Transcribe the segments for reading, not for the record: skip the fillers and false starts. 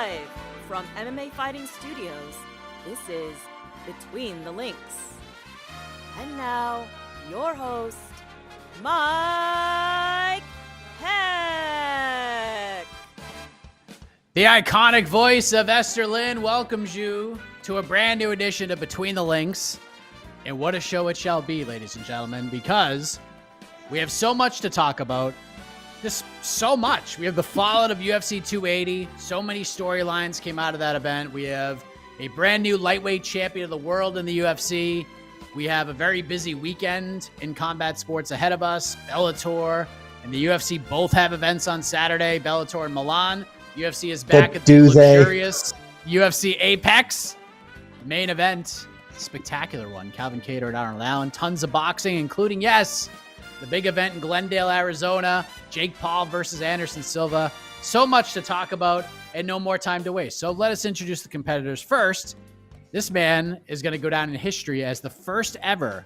Live from MMA Fighting Studios, this is Between the Links. And now, your host, Mike Heck. The iconic voice of Esther Lynn welcomes you to a brand new edition of Between the Links. And what a show it shall be, ladies and gentlemen, because we have so much to talk about. Just so much. We have the fallout of UFC 280. So many storylines came out of that event. We have a brand new lightweight champion of the world in the UFC. We have a very busy weekend in combat sports ahead of us. Bellator and the UFC both have events on Saturday. Bellator in Milan. UFC is back at the luxurious UFC Apex. Main event, spectacular one. Calvin Kattar and Arnold Allen. Tons of boxing, including, yes, the big event in Glendale, Arizona. Jake Paul versus Anderson Silva. So much to talk about and no more time to waste. So let us introduce the competitors first. This man is going to go down in history as the first ever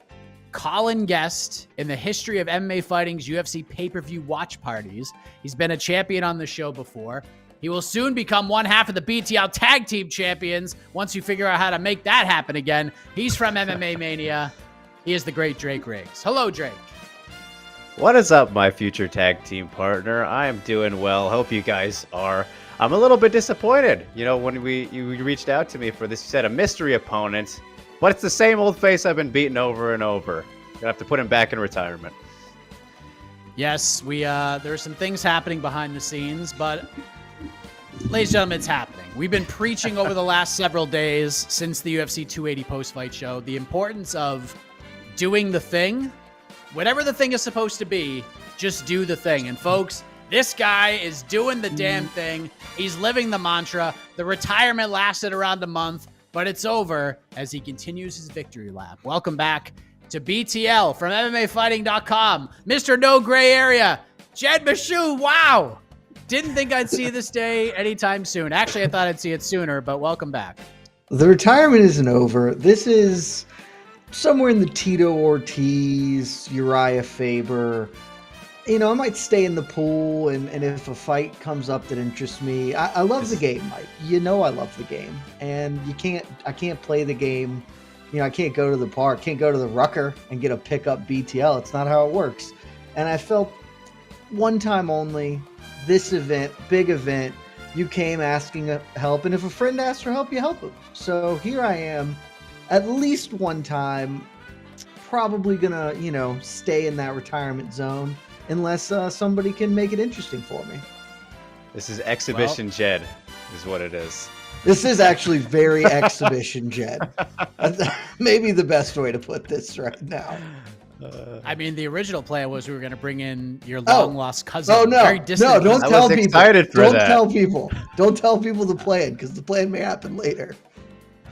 call-in guest in the history of MMA Fighting's UFC pay-per-view watch parties. He's been a champion on the show before. He will soon become one half of the BTL Tag Team Champions once you figure out how to make that happen again. He's from MMA Mania. He is the great Drake Riggs. Hello, Drake. What is up, my future tag team partner? I am doing well. Hope you guys are. I'm a little bit disappointed. You know, when you reached out to me for this, you said a mystery opponent, but it's the same old face I've been beating over and over. Gonna have to put him back in retirement. Yes, there's some things happening behind the scenes, but ladies and gentlemen, it's happening. We've been preaching over the last several days since the UFC 280 post-fight show the importance of doing the thing. Whatever the thing is supposed to be, just do the thing. And folks, this guy is doing the damn thing. He's living the mantra. The retirement lasted around a month, but it's over as he continues his victory lap. Welcome back to BTL from MMAfighting.com. Mr. No Gray Area, Jed Meshew. Wow. Didn't think I'd see this day anytime soon. Actually, I thought I'd see it sooner, but welcome back. The retirement isn't over. This is somewhere in the Tito Ortiz, Uriah Faber. You know, I might stay in the pool, and if a fight comes up that interests me, I love the game, Mike. You know I love the game, and I can't play the game. You know, I can't go to the park, can't go to the Rucker and get a pickup BTL. It's not how it works. And I felt one time only, this event, big event, you came asking help, and if a friend asks for help, you help them. So here I am, at least one time, probably gonna, stay in that retirement zone unless somebody can make it interesting for me. This is Exhibition Jed, is what it is. This is actually very Exhibition Jed. Maybe the best way to put this right now. I mean, the original plan was we were going to bring in your long-lost cousin. Oh, no. Very distant No, don't cousin. tell people. Don't that. tell people. Don't tell people the plan, because the plan may happen later.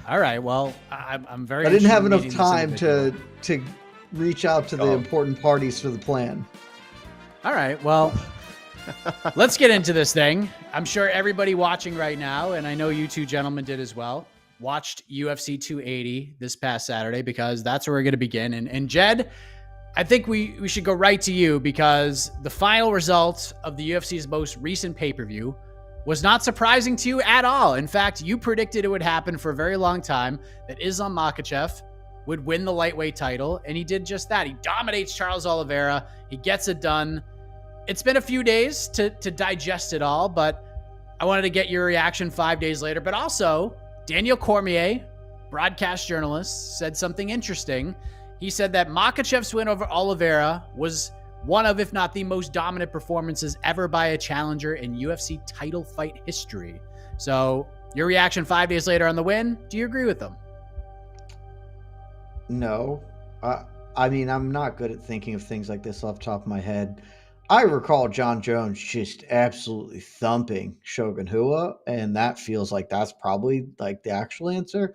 All right, well, I'm very. I didn't have enough interested in time meeting this to reach out to the important parties for the plan. All right, well, let's get into this thing. I'm sure everybody watching right now, and I know you two gentlemen did as well, watched UFC 280 this past Saturday, because that's where we're going to begin. And Jed, I think we should go right to you, because the final result of the UFC's most recent pay-per-view was not surprising to you at all. In fact, you predicted it would happen for a very long time, that Islam Makhachev would win the lightweight title, and he did just that. He dominates Charles Oliveira. He gets it done. It's been a few days to digest it all, but I wanted to get your reaction 5 days later. But also, Daniel Cormier, broadcast journalist, said something interesting. He said that Makhachev's win over Oliveira was one of, if not the most dominant performances ever by a challenger in UFC title fight history. So your reaction 5 days later on the win, do you agree with them? No. I mean, I'm not good at thinking of things like this off the top of my head. I recall John Jones just absolutely thumping Shogun Rua, and that feels like that's probably like the actual answer.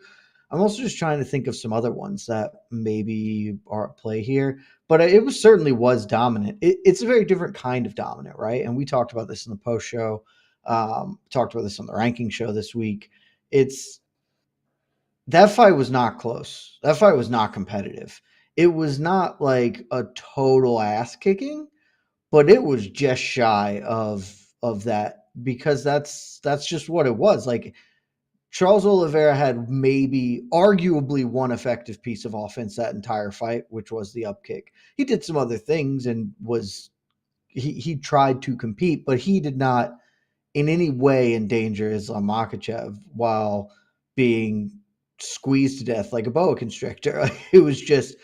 I'm also just trying to think of some other ones that maybe are at play here, but it certainly was dominant. It's a very different kind of dominant, right? And we talked about this in the post show, talked about this on the ranking show this week. That fight was not close. That fight was not competitive. It was not like a total ass kicking, but it was just shy of that because that's just what it was. Like, Charles Oliveira had maybe arguably one effective piece of offense that entire fight, which was the up kick. He did some other things and he tried to compete, but he did not in any way endanger Islam Makhachev while being squeezed to death like a boa constrictor. It was just,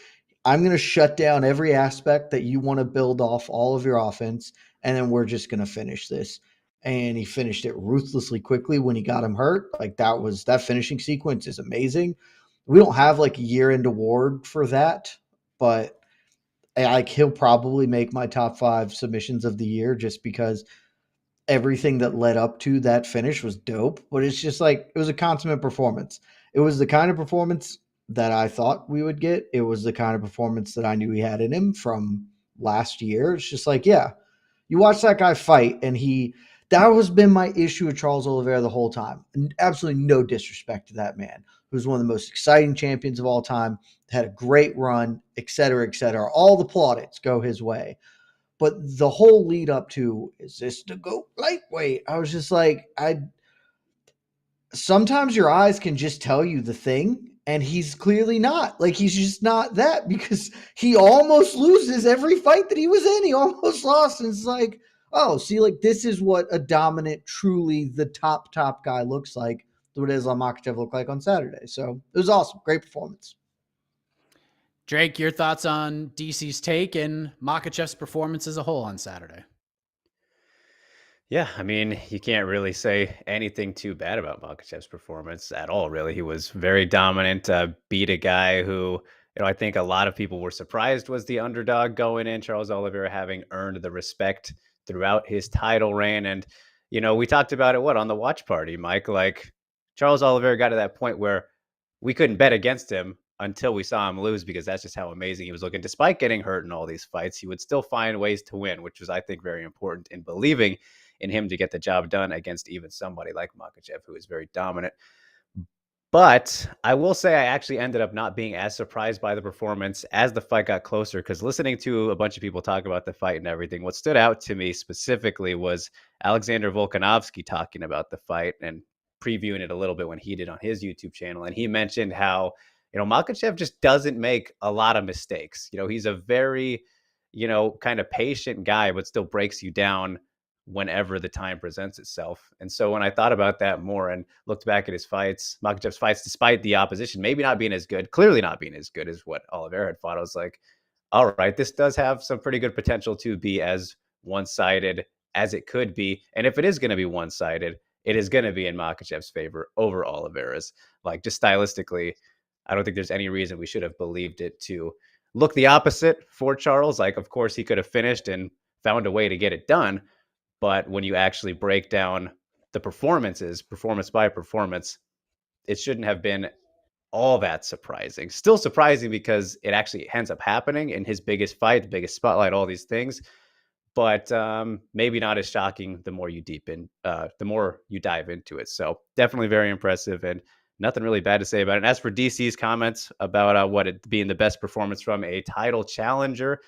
I'm going to shut down every aspect that you want to build off all of your offense, and then we're just going to finish this. And he finished it ruthlessly quickly when he got him hurt. Like, that finishing sequence is amazing. We don't have like a year-end award for that, but like, he'll probably make my top 5 submissions of the year just because everything that led up to that finish was dope. But it's just like, it was a consummate performance. It was the kind of performance that I thought we would get. It was the kind of performance that I knew he had in him from last year. It's just like, yeah, you watch that guy fight, and that has been my issue with Charles Oliveira the whole time. And absolutely no disrespect to that man, who's one of the most exciting champions of all time, had a great run, et cetera, et cetera. All the plaudits go his way. But the whole lead up to, is this the GOAT lightweight? I was just like, sometimes your eyes can just tell you the thing, and he's clearly not. Like, he's just not that, because he almost loses every fight that he was in. He almost lost, and it's like, oh, see, like, this is what a dominant, truly the top guy looks like. What Islam Makhachev looked like on Saturday. So it was awesome. Great performance. Drake, your thoughts on DC's take and Makhachev's performance as a whole on Saturday? Yeah, I mean, you can't really say anything too bad about Makhachev's performance at all, really. He was very dominant, beat a guy who, I think a lot of people were surprised was the underdog going in, Charles Oliveira having earned the respect throughout his title reign. And, we talked about it, on the watch party, Mike? Like, Charles Oliveira got to that point where we couldn't bet against him until we saw him lose, because that's just how amazing he was looking. Despite getting hurt in all these fights, he would still find ways to win, which was, I think, very important in believing in him to get the job done against even somebody like Makhachev, who is very dominant. But I will say I actually ended up not being as surprised by the performance as the fight got closer, because listening to a bunch of people talk about the fight and everything, what stood out to me specifically was Alexander Volkanovski talking about the fight and previewing it a little bit when he did on his YouTube channel. And he mentioned how, Makhachev just doesn't make a lot of mistakes. He's a very, kind of patient guy, but still breaks you down whenever the time presents itself. And so when I thought about that more and looked back at his fights, Makhachev's fights, despite the opposition maybe not being as good, clearly not being as good as what Oliveira had fought, I was like, all right, this does have some pretty good potential to be as one-sided as it could be. And if it is going to be one-sided, it is going to be in Makhachev's favor over Oliveira's. Like, just stylistically, I don't think there's any reason we should have believed it to look the opposite for Charles. Like, of course, he could have finished and found a way to get it done. But when you actually break down the performances, performance by performance, it shouldn't have been all that surprising. Still surprising because it actually ends up happening in his biggest fight, the biggest spotlight, all these things. But maybe not as shocking the more you dive into it. So definitely very impressive, and nothing really bad to say about it. And as for DC's comments about what it being the best performance from a title challenger,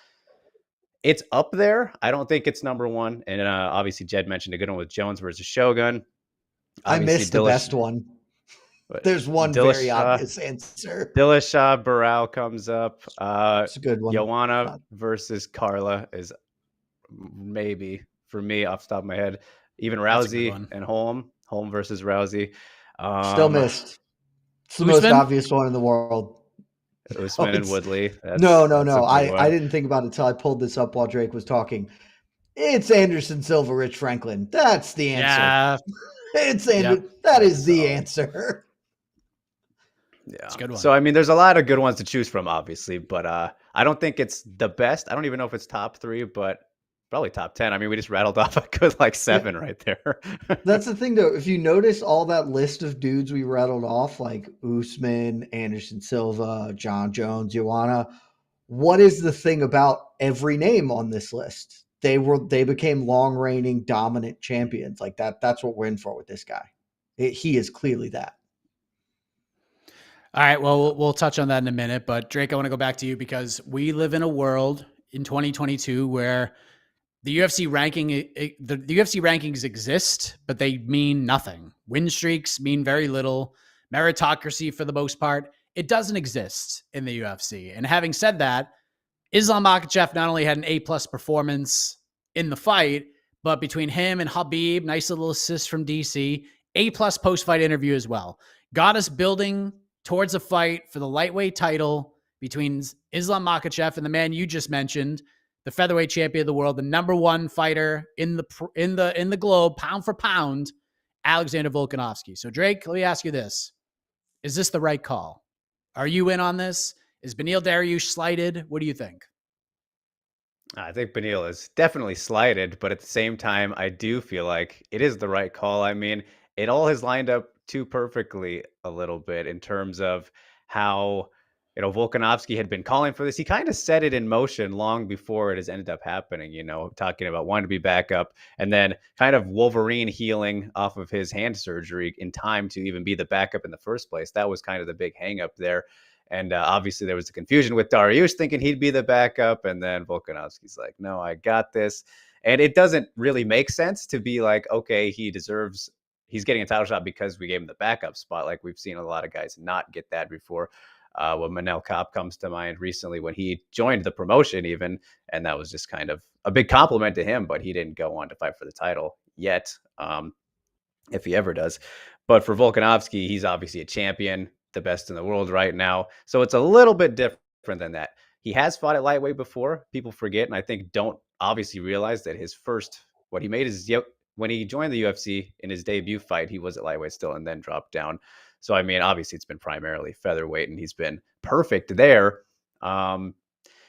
it's up there. I don't think it's number one. And obviously, Jed mentioned a good one with Jones versus Shogun. Obviously, I missed the best one. There's one very obvious answer. Dillashaw Barao comes up. It's a good one. Joanna versus Carla is maybe, for me, off the top of my head. Even Rousey and Holm versus Rousey. Still missed. It's the most obvious one in the world. Usman and Woodley. No. I didn't think about it until I pulled this up while Drake was talking. It's Anderson Silva, Rich Franklin. That's the answer. Yeah. It's Anderson. Yep. That is the answer. Yeah. It's a good one. So, I mean, there's a lot of good ones to choose from, obviously, but I don't think it's the best. I don't even know if it's top 3, but probably top 10. I mean, we just rattled off a good 7 right there. That's the thing, though. If you notice all that list of dudes we rattled off, like Usman, Anderson Silva, John Jones, Joanna, what is the thing about every name on this list? They became long reigning dominant champions. Like that's what we're in for with this guy. He is clearly that. All right. Well, we'll touch on that in a minute, but Drake, I want to go back to you because we live in a world in 2022 where the UFC ranking, the UFC rankings exist, but they mean nothing. Win streaks mean very little. Meritocracy, for the most part, it doesn't exist in the UFC. And having said that, Islam Makhachev not only had an A-plus performance in the fight, but between him and Habib, nice little assist from DC, A-plus post-fight interview as well. Got us building towards a fight for the lightweight title between Islam Makhachev and the man you just mentioned, the featherweight champion of the world, the number one fighter in the globe, pound for pound, Alexander Volkanovski. So Drake, let me ask you this. Is this the right call? Are you in on this? Is Beneil Dariush slighted? What do you think? I think Beneil is definitely slighted, but at the same time, I do feel like it is the right call. I mean, it all has lined up too perfectly a little bit in terms of how, Volkanovski had been calling for this. He kind of set it in motion long before it has ended up happening, talking about wanting to be back up and then kind of Wolverine healing off of his hand surgery in time to even be the backup in the first place. That was kind of the big hang up there. And obviously there was the confusion with Dariush thinking he'd be the backup. And then Volkanovski's like, no, I got this. And it doesn't really make sense to be like, okay, he's getting a title shot because we gave him the backup spot. Like we've seen a lot of guys not get that before. Manel Kopp comes to mind recently when he joined the promotion even. And that was just kind of a big compliment to him, but he didn't go on to fight for the title yet, if he ever does. But for Volkanovski, he's obviously a champion, the best in the world right now. So it's a little bit different than that. He has fought at lightweight before. People forget, and I think don't obviously realize that what he made is when he joined the UFC in his debut fight, he was at lightweight still and then dropped down. So, I mean, obviously it's been primarily featherweight and he's been perfect there.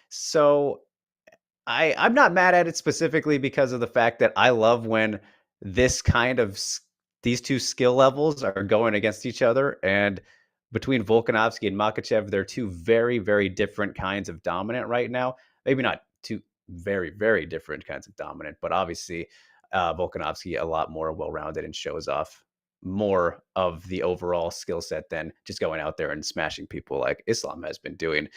So I'm not mad at it specifically because of the fact that I love when these two skill levels are going against each other. And between Volkanovski and Makhachev, they're two very, very different kinds of dominant right now. Maybe not two very, very different kinds of dominant, but obviously Volkanovski a lot more well-rounded and shows off more of the overall skill set than just going out there and smashing people like Islam has been doing.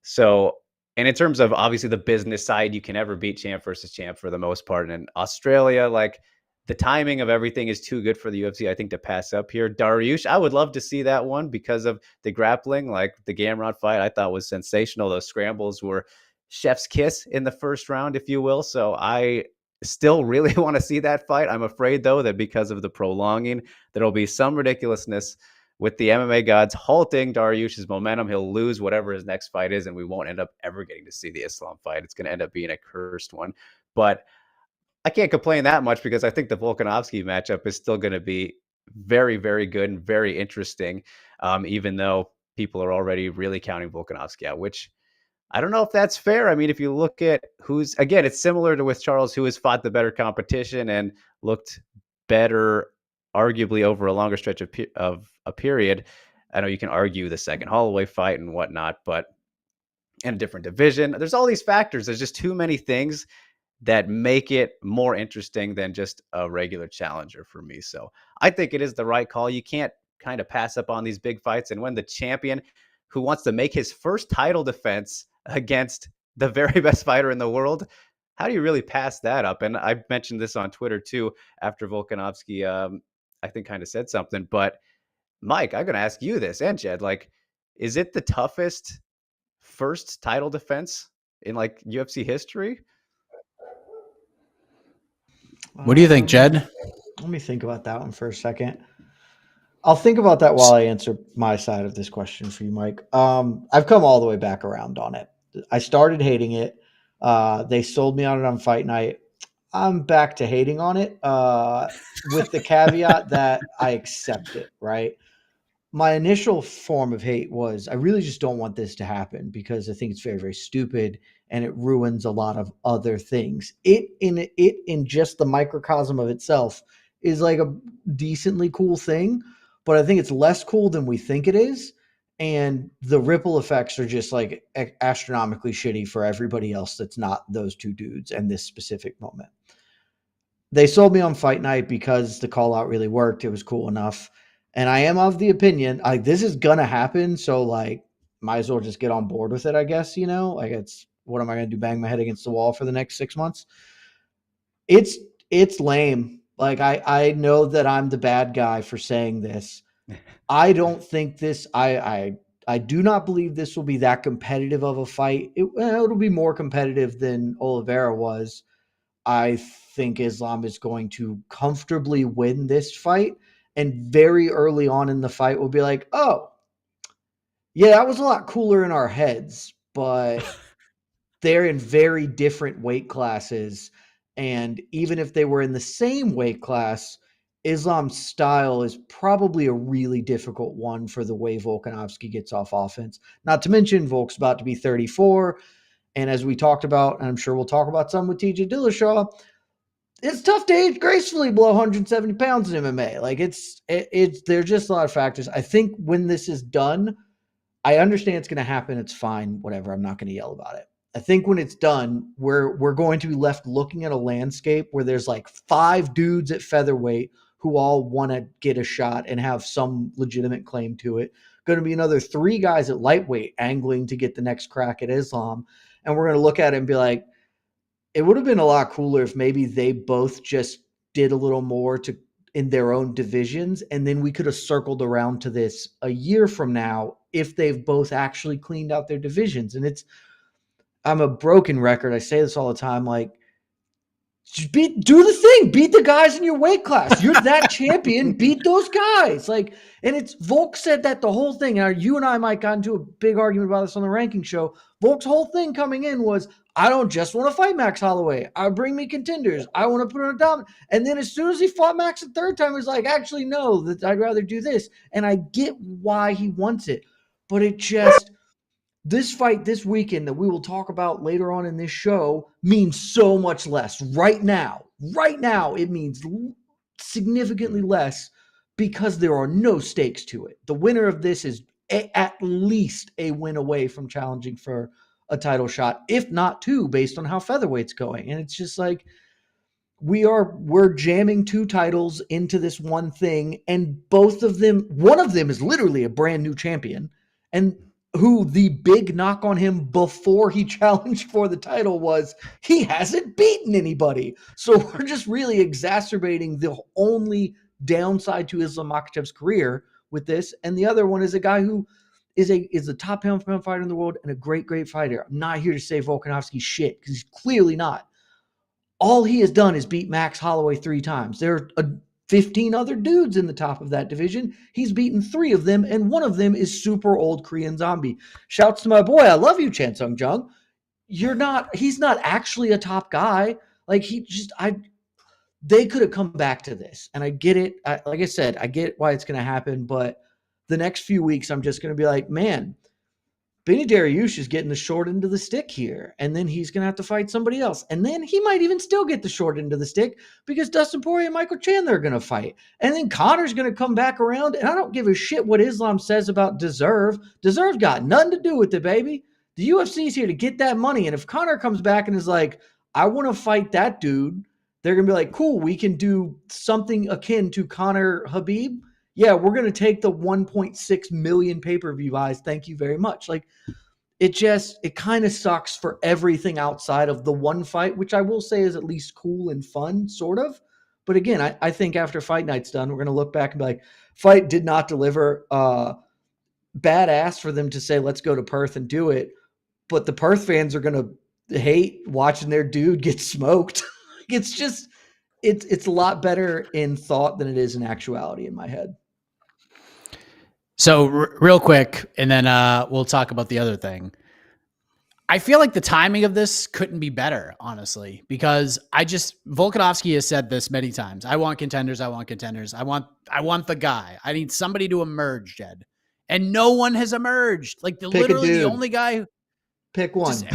So, and in terms of obviously the business side, you can never beat champ versus champ for the most part. And in Australia, like the timing of everything is too good for the UFC, I think, to pass up here. Dariush, I would love to see that one because of the grappling, like the Gamrot fight, I thought was sensational. Those scrambles were chef's kiss in the first round, if you will. So I still really want to see that fight. I'm afraid, though, that because of the prolonging, there'll be some ridiculousness with the MMA gods halting Dariush's momentum. He'll lose whatever his next fight is, and we won't end up ever getting to see the Islam fight. It's going to end up being a cursed one. But I can't complain that much because I think the Volkanovski matchup is still going to be very, very good and very interesting, even though people are already really counting Volkanovski out, which I don't know if that's fair. I mean, if you look at again, it's similar to with Charles, who has fought the better competition and looked better, arguably over a longer stretch of a period. I know you can argue the second Holloway fight and whatnot, but in a different division, there's all these factors. There's just too many things that make it more interesting than just a regular challenger for me. So I think it is the right call. You can't kind of pass up on these big fights. And when the champion who wants to make his first title defense against the very best fighter in the world, how do you really pass that up? And I mentioned this on Twitter too, after Volkanovski, I think kind of said something, but Mike, I'm going to ask you this and Jed, like, is it the toughest first title defense in like UFC history? What do you think, Jed? Let me think about that one for a second. I'll think about that while I answer my side of this question for you, Mike. I've come all the way back around on it. I started hating it. They sold me on it on fight night. I'm back to hating on it with the caveat that I accept it, right? My initial form of hate was I really just don't want this to happen because I think it's very, very stupid and it ruins a lot of other things. It in just the microcosm of itself is like a decently cool thing, but I think it's less cool than we think it is. And the ripple effects are just like astronomically shitty for everybody else that's not those two dudes and this specific moment. They sold me on fight night because the call out really worked. It was cool enough. And I am of the opinion, like, this is going to happen. So, like, might as well just get on board with it, I guess, like, it's, what am I going to do? Bang my head against the wall for the next 6 months? It's lame. Like I know that I'm the bad guy for saying this. I don't think this. I do not believe this will be that competitive of a fight. It'll be more competitive than Oliveira was. I think Islam is going to comfortably win this fight, and very early on in the fight, we'll be like, "Oh, yeah, that was a lot cooler in our heads," but they're in very different weight classes. And even if they were in the same weight class, Islam's style is probably a really difficult one for the way Volkanovski gets off offense. Not to mention, Volk's about to be 34. And as we talked about, and I'm sure we'll talk about some with TJ Dillashaw, it's tough to age gracefully below 170 pounds in MMA. Like there's just a lot of factors. I think when this is done, I understand it's going to happen. It's fine. Whatever. I'm not going to yell about it. I think when it's done, we're going to be left looking at a landscape where there's like 5 dudes at featherweight who all want to get a shot and have some legitimate claim to it. Going to be another 3 guys at lightweight angling to get the next crack at Islam. And we're going to look at it and be like, it would have been a lot cooler if maybe they both just did a little more to in their own divisions, and then we could have circled around to this a year from now if they've both actually cleaned out their divisions. And I'm a broken record. I say this all the time. Like, do the thing. Beat the guys in your weight class. You're that champion. Beat those guys. Like, and it's Volk said that the whole thing. And you and I might got into a big argument about this on the ranking show. Volk's whole thing coming in was, I don't just want to fight Max Holloway. I bring me contenders. I want to put on a dominant. And then as soon as he fought Max the third time, he's like, actually, no, that I'd rather do this. And I get why he wants it, but it just. This fight this weekend that we will talk about later on in this show means so much less. Right now, it means significantly less because there are no stakes to it. The winner of this is at least a win away from challenging for a title shot, if not 2, based on how featherweight's going. And it's just like we're jamming 2 titles into this one thing, and one of them is literally a brand new champion, and who the big knock on him before he challenged for the title was he hasn't beaten anybody. So we're just really exacerbating the only downside to Islam Makhachev's career with this. And the other one is a guy who is the top pound for pound fighter in the world and a great, great fighter. I'm not here to say Volkanovski's shit because he's clearly not. All he has done is beat Max Holloway 3 times. There are 15 other dudes in the top of that division. He's beaten 3 of them, and one of them is super old Korean Zombie. Shouts to my boy, I love you, Chan Sung Jung. He's not actually a top guy. Like they could have come back to this, and I get it. Like I said, I get why it's going to happen, but the next few weeks, I'm just going to be like, man, Benny Dariush is getting the short end of the stick here, and then he's going to have to fight somebody else. And then he might even still get the short end of the stick because Dustin Poirier and Michael Chandler are going to fight. And then Connor's going to come back around, and I don't give a shit what Islam says about Deserve. Deserve's got nothing to do with it, baby. The UFC is here to get that money, and if Connor comes back and is like, I want to fight that dude, they're going to be like, cool, we can do something akin to Conor Habib. Yeah, we're going to take the 1.6 million pay-per-view buys. Thank you very much. Like, it kind of sucks for everything outside of the one fight, which I will say is at least cool and fun, sort of. But again, I think after fight night's done, we're going to look back and be like, fight did not deliver. Badass for them to say, let's go to Perth and do it. But the Perth fans are going to hate watching their dude get smoked. It's a lot better in thought than it is in actuality in my head. So real quick, and then we'll talk about the other thing. I feel like the timing of this couldn't be better, honestly, because Volkanovski has said this many times. I want contenders. I want contenders. I want the guy. I need somebody to emerge, Jed. And no one has emerged. Like literally the only guy. Pick one.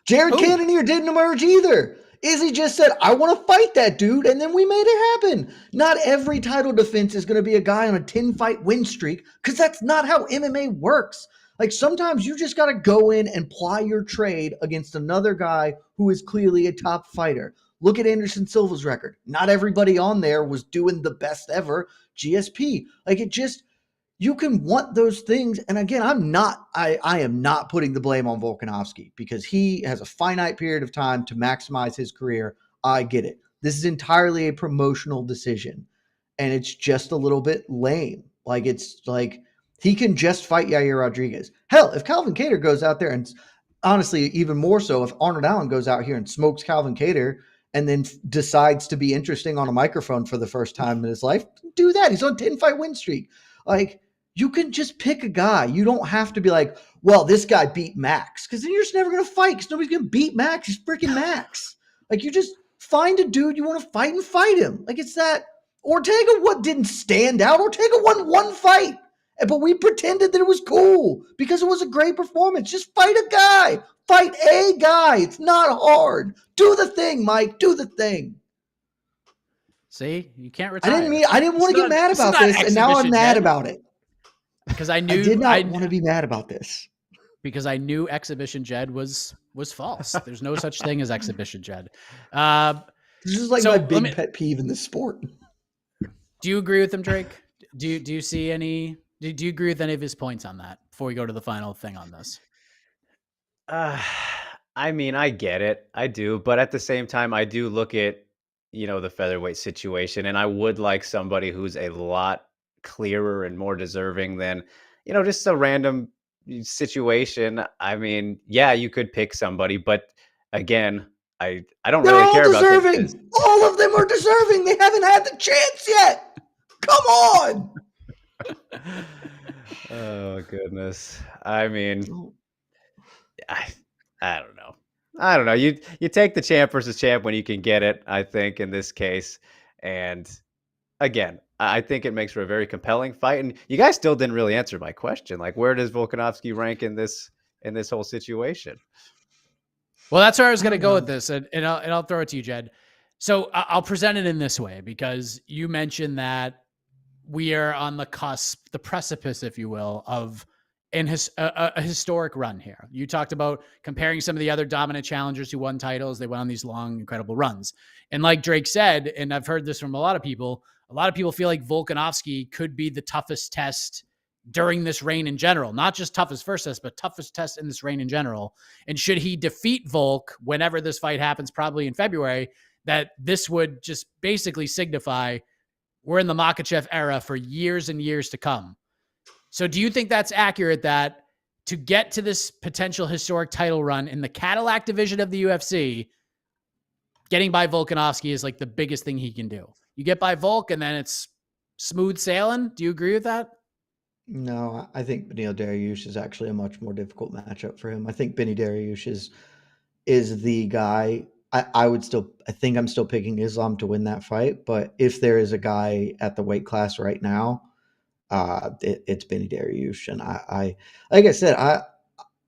Jared Cannonier didn't emerge either. Izzy just said, I want to fight that dude, and then we made it happen. Not every title defense is going to be a guy on a 10-fight win streak, because that's not how MMA works. Like, sometimes you just got to go in and ply your trade against another guy who is clearly a top fighter. Look at Anderson Silva's record. Not everybody on there was doing the best ever GSP. Like, you can want those things. And again, I am not putting the blame on Volkanovski because he has a finite period of time to maximize his career. I get it. This is entirely a promotional decision, and it's just a little bit lame. Like, it's like he can just fight Yair Rodriguez. Hell, if Calvin Kattar goes out there, and honestly, even more so, if Arnold Allen goes out here and smokes Calvin Kattar and then decides to be interesting on a microphone for the first time in his life, do that. He's on a 10-fight win streak. Like, you can just pick a guy. You don't have to be like, well, this guy beat Max, because then you're just never going to fight, because nobody's going to beat Max. He's freaking Max. Like, you just find a dude you want to fight and fight him. Like, it's that. Ortega didn't stand out. Ortega won one fight, but we pretended that it was cool because it was a great performance. Just fight a guy. Fight a guy. It's not hard. Do the thing, Mike. Do the thing. See, you can't retire. I didn't want to get mad about this, and now I'm mad about it. Because I knew I did not want to be mad about this. Because I knew Exhibition Jed was false. There's no such thing as Exhibition Jed. This is like my big pet peeve in this sport. Do you agree with him, Drake? Do you see any? Do you agree with any of his points on that before we go to the final thing on this? I mean, I get it. I do. But at the same time, I do look at, the featherweight situation, and I would like somebody who's a lot clearer and more deserving than, just a random situation. I mean, yeah, you could pick somebody, but again, I don't really care deserving. about this. All of them are deserving. They haven't had the chance yet. Come on. Oh, goodness. I mean, I don't know. I don't know. You take the champ versus champ when you can get it, I think, in this case. And again, I think it makes for a very compelling fight. And you guys still didn't really answer my question. Like, where does Volkanovski rank in this whole situation? Well, that's where I was going to go with this, and I'll throw it to you, Jed. So I'll present it in this way, because you mentioned that we are on the cusp, the precipice, if you will, of a historic run here. You talked about comparing some of the other dominant challengers who won titles. They went on these long, incredible runs. And like Drake said, and I've heard this from a lot of people feel like Volkanovski could be the toughest test during this reign in general, not just toughest first test, but toughest test in this reign in general. And should he defeat Volk whenever this fight happens, probably in February, that this would just basically signify we're in the Makhachev era for years and years to come. So do you think that's accurate, that to get to this potential historic title run in the Cadillac division of the UFC, getting by Volkanovski is like the biggest thing he can do? You get by Volk and then it's smooth sailing. Do you agree with that? No, I think Beneil Dariush is actually a much more difficult matchup for him. I think Benny Dariush is the guy. I think I'm still picking Islam to win that fight, but if there is a guy at the weight class right now, it's Benny Dariush. And I like I said,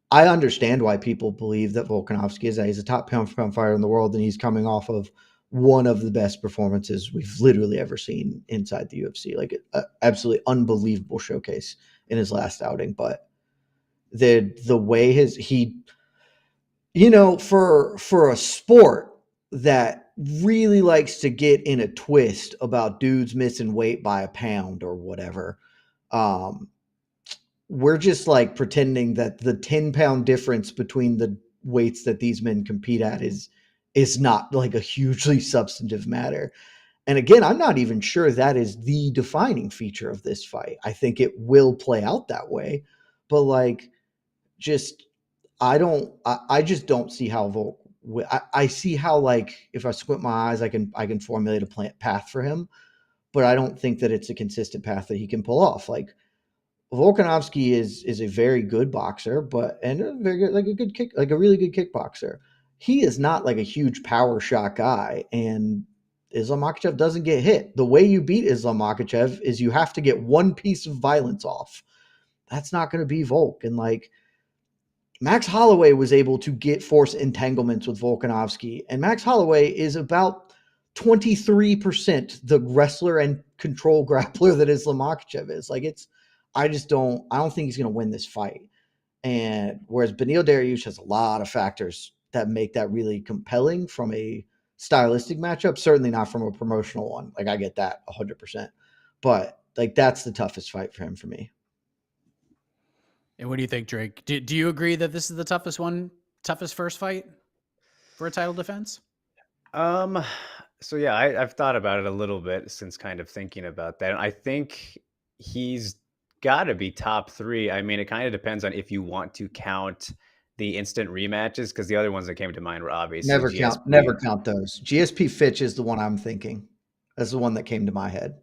I understand why people believe that Volkanovski is a top pound for pound fighter in the world, and he's coming off of one of the best performances we've literally ever seen inside the UFC. Like, an absolutely unbelievable showcase in his last outing. But the way for a sport that really likes to get in a twist about dudes missing weight by a pound or whatever, we're just like pretending that the 10-pound difference between the weights that these men compete at is not like a hugely substantive matter. And again, I'm not even sure that is the defining feature of this fight. I think it will play out that way, but like, I just don't see how Volk. I see how, like, if I squint my eyes, I can formulate a path for him, but I don't think that it's a consistent path that he can pull off. Like, Volkanovski is a very good boxer, and a very good, like a really good kickboxer. He is not like a huge power shot guy, and Islam Makhachev doesn't get hit. The way you beat Islam Makhachev is you have to get one piece of violence off. That's not going to be Volk. And like, Max Holloway was able to force entanglements with Volkanovski, and Max Holloway is about 23% the wrestler and control grappler that Islam Makhachev is. Like, I don't think he's going to win this fight. And whereas Beneil Dariush has a lot of factors that make that really compelling from a stylistic matchup, certainly not from a promotional one. Like, I get that 100%, but like, that's the toughest fight for him for me. And what do you think, Drake? Do you agree that this is the toughest first fight for a title defense? So yeah, I've thought about it a little bit since kind of thinking about that. And I think he's got to be top three. I mean, it kind of depends on if you want to count the instant rematches, because the other ones that came to mind were obviously Never GSP. count those. GSP Fitch is the one I'm thinking. That's the one that came to my head.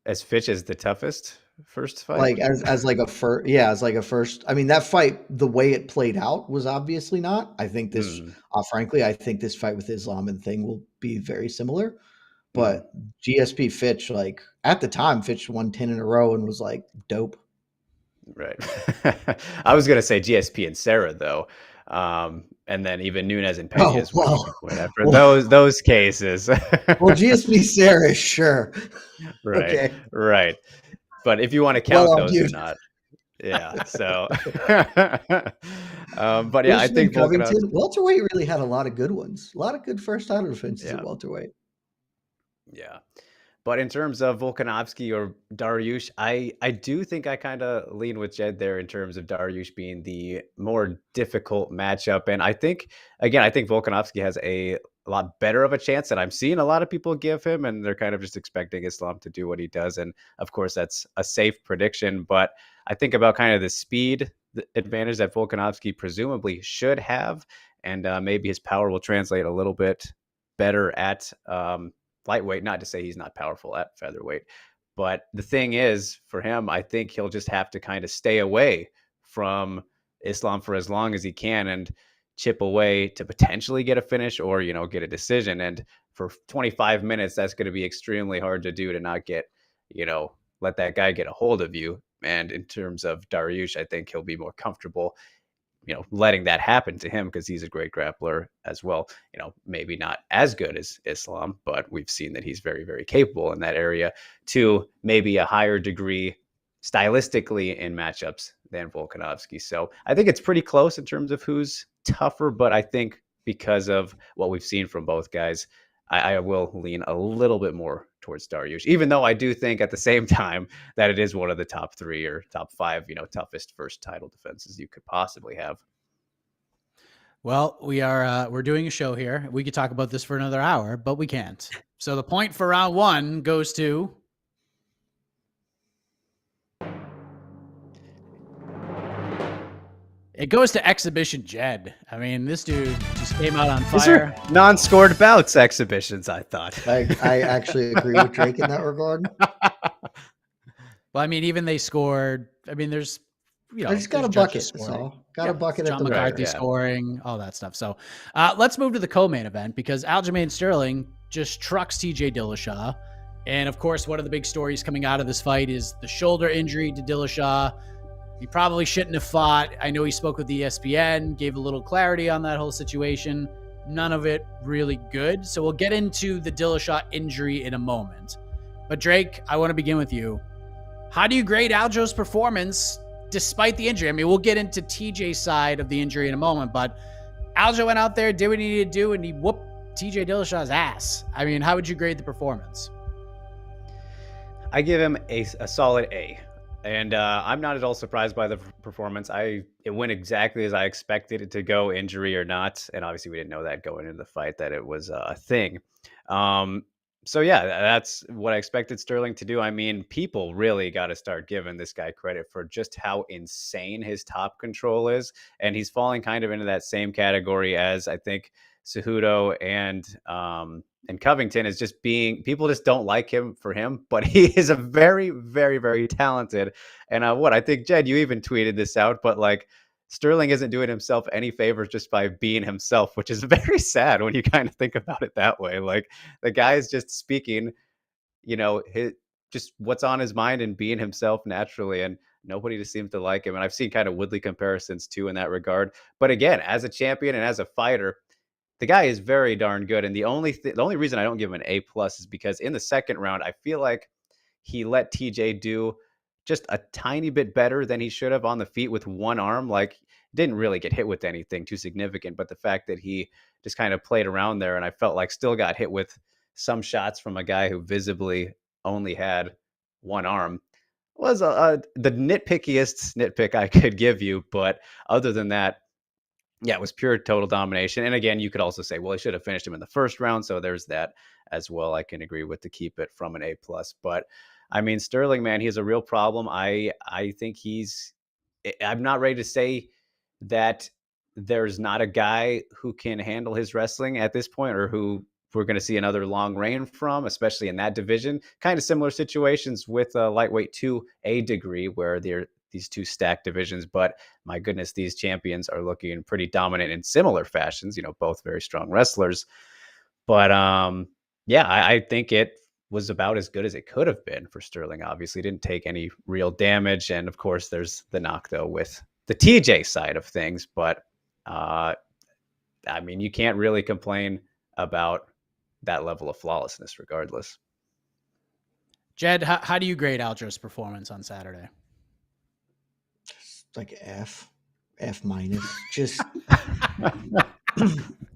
As Fitch as the toughest first fight. Like as like a first, yeah, as like a first. I mean, that fight, the way it played out was obviously not. I think this, Hmm. frankly, I think this fight with Islam and Thing will be very similar. Hmm. But GSP Fitch, like at the time, Fitch won 10 in a row and was like dope. Right. I was gonna say GSP and Sarah though, and then even Nunes and Pena Oh is what you well, could point out for well, those cases. well, GSP Sarah, sure, Right, okay, right. But if you want to well count those or argued. not, yeah. So, but yeah, I Usman think Covington, Volkanovski. welterweight really had a lot of good ones, a lot of good first title defenses at Yeah, welterweight. yeah. But in terms of Volkanovski or Dariush, I do think I kind of lean with Jed there in terms of Dariush being the more difficult matchup. And I think, again, I think Volkanovski has a lot better of a chance that I'm seeing a lot of people give him, and they're kind of just expecting Islam to do what he does. And of course, that's a safe prediction. But I think about kind of the speed advantage that Volkanovski presumably should have, and maybe his power will translate a little bit better at lightweight. Not to say he's not powerful at featherweight, but the thing is, for him, I think he'll just have to kind of stay away from Islam for as long as he can and chip away to potentially get a finish or, get a decision. And for 25 minutes, that's going to be extremely hard to do, to not get, let that guy get a hold of you. And in terms of Dariush, I think he'll be more comfortable letting that happen to him, because he's a great grappler as well. Maybe not as good as Islam, but we've seen that he's very, very capable in that area, to maybe a higher degree stylistically in matchups than Volkanovski. So I think it's pretty close in terms of who's tougher, but I think because of what we've seen from both guys, I will lean a little bit more towards Dariush, even though I do think at the same time that it is one of the top three or top five, toughest first title defenses you could possibly have. Well, we're doing a show here. We could talk about this for another hour, but we can't. So the point for round one goes to Exhibition Jed. I mean, this dude just came out on These fire. are non-scored bouts exhibitions, I thought. I actually agree with Drake in that regard. Well, I mean, even they scored. I mean, there's, I just got a bucket. That's all. Got a bucket at John the McCarthy right, scoring, all that stuff. So let's move to the co-main event, because Aljamain Sterling just trucks TJ Dillashaw. And of course, one of the big stories coming out of this fight is the shoulder injury to Dillashaw. He probably shouldn't have fought. I know he spoke with ESPN, gave a little clarity on that whole situation. None of it really good. So we'll get into the Dillashaw injury in a moment. But Drake, I want to begin with you. How do you grade Aljo's performance despite the injury? I mean, we'll get into TJ's side of the injury in a moment, but Aljo went out there, did what he needed to do, and he whooped TJ Dillashaw's ass. I mean, how would you grade the performance? I give him a solid A. And I'm not at all surprised by the performance. It went exactly as I expected it to go, injury or not. And obviously, we didn't know that going into the fight, that it was a thing. So yeah, that's what I expected Sterling to do. I mean, people really got to start giving this guy credit for just how insane his top control is. And he's falling kind of into that same category as, I think, Cejudo and Covington, is just being, people just don't like him for him, but he is a very, very, very talented. And I think, Jed, you even tweeted this out, but like, Sterling isn't doing himself any favors just by being himself, which is very sad when you kind of think about it that way. Like, the guy is just speaking, just what's on his mind and being himself naturally. And nobody just seems to like him. And I've seen kind of Woodley comparisons too in that regard. But again, as a champion and as a fighter, the guy is very darn good. And the only reason I don't give him an A+ is because in the second round, I feel like he let TJ do just a tiny bit better than he should have on the feet with one arm. Like, didn't really get hit with anything too significant, but the fact that he just kind of played around there, and I felt like still got hit with some shots from a guy who visibly only had one arm, was the nitpickiest nitpick I could give you. But other than that, Yeah, it was pure total domination. And again, you could also say, well, he should have finished him in the first round. So there's that as well. I can agree with to keep it from an A plus. But I mean, Sterling, man, he's a real problem. I think I'm not ready to say that there's not a guy who can handle his wrestling at this point, or who we're going to see another long reign from, especially in that division. Kind of similar situations with lightweight to a degree, where these two stacked divisions. But my goodness, these champions are looking pretty dominant in similar fashions, both very strong wrestlers. But yeah, I think it was about as good as it could have been for Sterling. Obviously didn't take any real damage. And of course there's the knock though with the TJ side of things. But I mean, you can't really complain about that level of flawlessness regardless. Jed, how do you grade Aljo's performance on Saturday? Like F minus. Just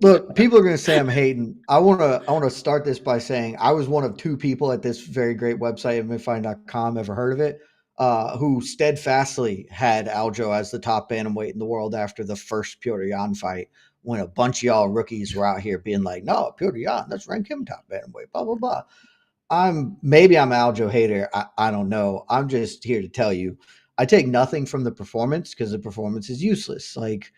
look, people are going to say I'm hating. I want to start this by saying I was one of two people at this very great website, MMAfighting.com, ever heard of it, who steadfastly had Aljo as the top bantamweight in the world after the first Petr Yan fight, when a bunch of y'all rookies were out here being like, no, Petr Yan, let's rank him top bantamweight, blah, blah, blah. Maybe I'm an Aljo hater. I don't know. I'm just here to tell you, I take nothing from the performance because the performance is useless. Like,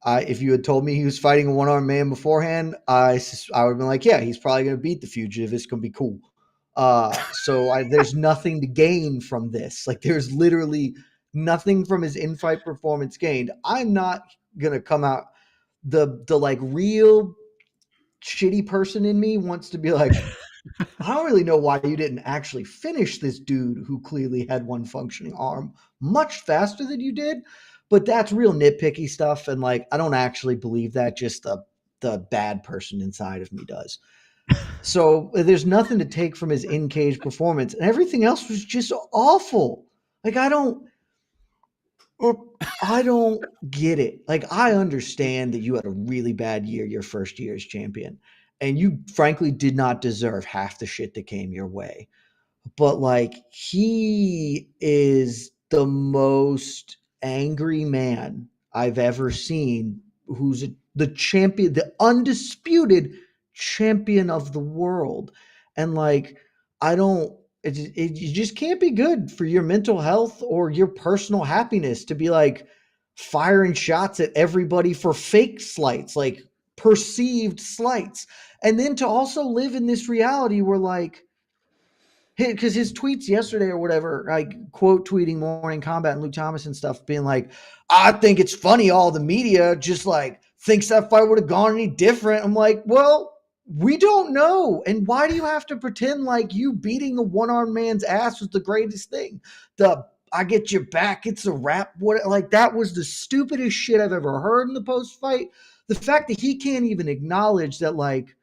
if you had told me he was fighting a one-armed man beforehand, I would have been like, yeah, he's probably going to beat the fugitive. It's going to be cool. There's nothing to gain from this. Like, there's literally nothing from his in-fight performance gained. I'm not going to come out. The like real shitty person in me wants to be like, I don't really know why you didn't actually finish this dude who clearly had one functioning arm much faster than you did. But that's real nitpicky stuff. And like, I don't actually believe that. Just the bad person inside of me does. So there's nothing to take from his in-cage performance. And everything else was just awful. Like, I don't get it. Like, I understand that you had a really bad year your first year as champion, and you frankly did not deserve half the shit that came your way. But like, he is the most angry man I've ever seen, who's the champion, the undisputed champion of the world. And like, you just can't be good for your mental health or your personal happiness to be like firing shots at everybody for fake slights, like perceived slights. And then to also live in this reality where like, because his tweets yesterday or whatever, like quote tweeting Morning Combat and Luke Thomas and stuff, being like, I think it's funny all the media just like thinks that fight would have gone any different. I'm like, well, we don't know. And why do you have to pretend like you beating a one-armed man's ass was the greatest thing? I get your back, it's a wrap. Like, that was the stupidest shit I've ever heard in the post-fight. The fact that he can't even acknowledge that, like,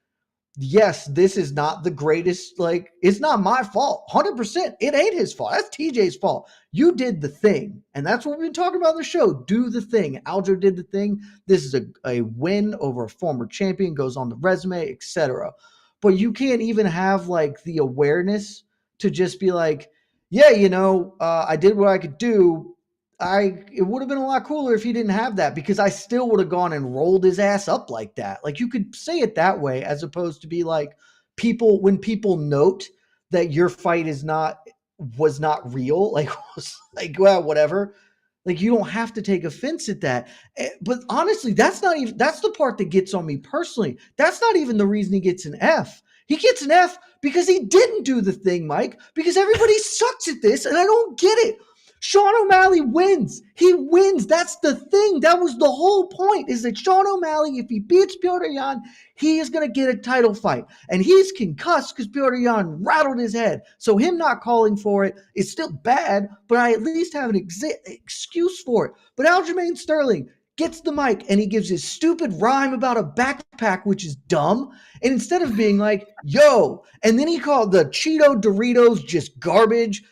yes, this is not the greatest, like, it's not my fault. 100%. It ain't his fault. That's TJ's fault. You did the thing. And that's what we've been talking about on the show. Do the thing. Aljo did the thing. This is a win over a former champion, goes on the resume, etc. But you can't even have like the awareness to just be like, yeah, I did what I could do. It would have been a lot cooler if he didn't have that, because I still would have gone and rolled his ass up like that. Like, you could say it that way, as opposed to be like, when people note that your fight was not real, like, well, whatever. Like, you don't have to take offense at that. But honestly, that's the part that gets on me personally. That's not even the reason he gets an F. He gets an F because he didn't do the thing, Mike, because everybody sucks at this, and I don't get it. Sean O'Malley wins. He wins. That's the thing. That was the whole point, is that Sean O'Malley, if he beats Petr Yan, he is going to get a title fight. And he's concussed because Petr Yan rattled his head. So him not calling for it is still bad, but I at least have an excuse for it. But Aljamain Sterling gets the mic and he gives his stupid rhyme about a backpack, which is dumb. And instead of being like, yo, and then he called the Cheeto Doritos just garbage.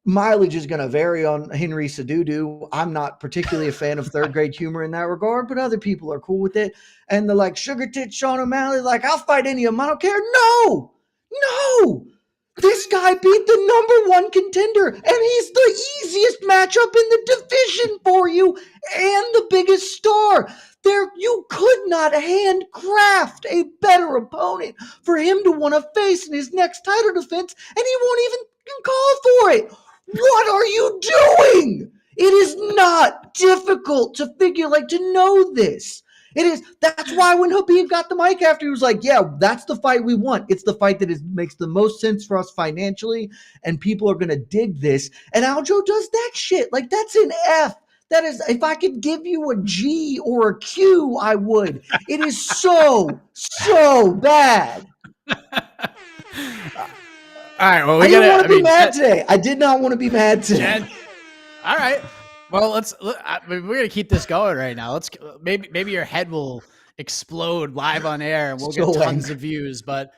Mileage is going to vary on Henry Cejudo. I'm not particularly a fan of third grade humor in that regard, but other people are cool with it. And the like sugar tit Sean O'Malley, like, I'll fight any of them. I don't care. No. This guy beat the #1 contender, and he's the easiest matchup in the division for you and the biggest star. You could not handcraft a better opponent for him to want to face in his next title defense, and he won't even call for it. What are you doing? It is not difficult to know this. It is. That's why when Habib got the mic after, he was like, yeah, that's the fight we want. It's the fight that makes the most sense for us financially, and people are going to dig this. And Aljo does that shit. Like, that's an F. That is, if I could give you a G or a Q, I would. It is so bad. All right. Well, I didn't want to be mad today. I did not want to be mad today. All right. Well, we're gonna keep this going right now. Let's maybe your head will explode live on air, and we'll get tons of views. But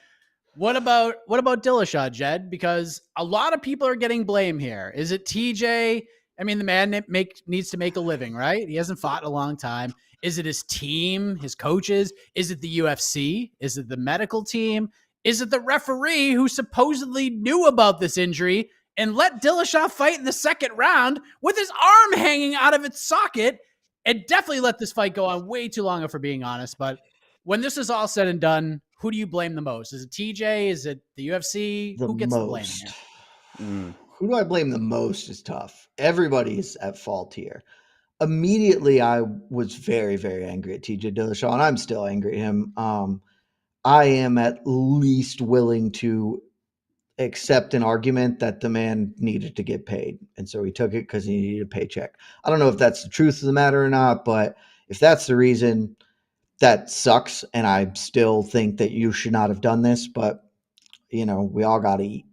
what about Dillashaw, Jed? Because a lot of people are getting blame here. Is it TJ? I mean, the man needs to make a living, right? He hasn't fought in a long time. Is it his team, his coaches? Is it the UFC? Is it the medical team? Is it the referee who supposedly knew about this injury and let Dillashaw fight in the second round with his arm hanging out of its socket, and definitely let this fight go on way too long, if we're being honest? But when this is all said and done, who do you blame the most? Is it TJ? Is it the UFC? Who gets the blame here? Who do I blame the most is tough. Everybody's at fault here. Immediately, I was very, very angry at TJ Dillashaw, and I'm still angry at him. I am at least willing to accept an argument that the man needed to get paid. And so he took it because he needed a paycheck. I don't know if that's the truth of the matter or not, but if that's the reason, that sucks. And I still think that you should not have done this, but we all got to eat.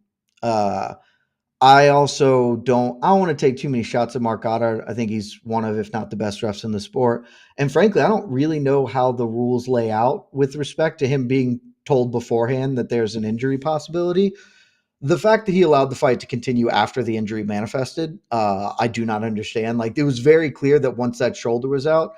I also don't want to take too many shots at Mark Goddard. I think he's one of, if not the best refs in the sport. And frankly, I don't really know how the rules lay out with respect to him being told beforehand that there's an injury possibility. The fact that he allowed the fight to continue after the injury manifested, I do not understand. Like, it was very clear that once that shoulder was out,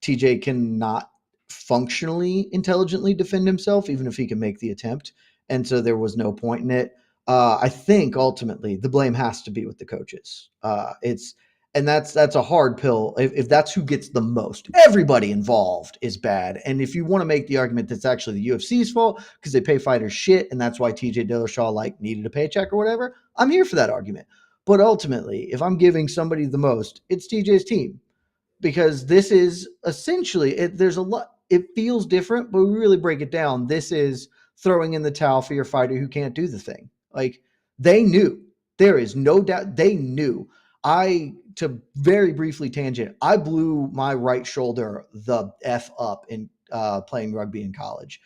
TJ cannot functionally, intelligently defend himself, even if he can make the attempt. And so there was no point in it. I think ultimately the blame has to be with the coaches. That's a hard pill. If that's who gets the most, everybody involved is bad. And if you want to make the argument that's actually the UFC's fault because they pay fighters shit and that's why TJ Dillashaw needed a paycheck or whatever, I'm here for that argument. But ultimately, if I'm giving somebody the most, it's TJ's team, because this is essentially there's a lot. It feels different, but we really break it down. This is throwing in the towel for your fighter who can't do the thing. Like, they knew. There is no doubt they knew. To very briefly tangent, I blew my right shoulder the F up in playing rugby in college.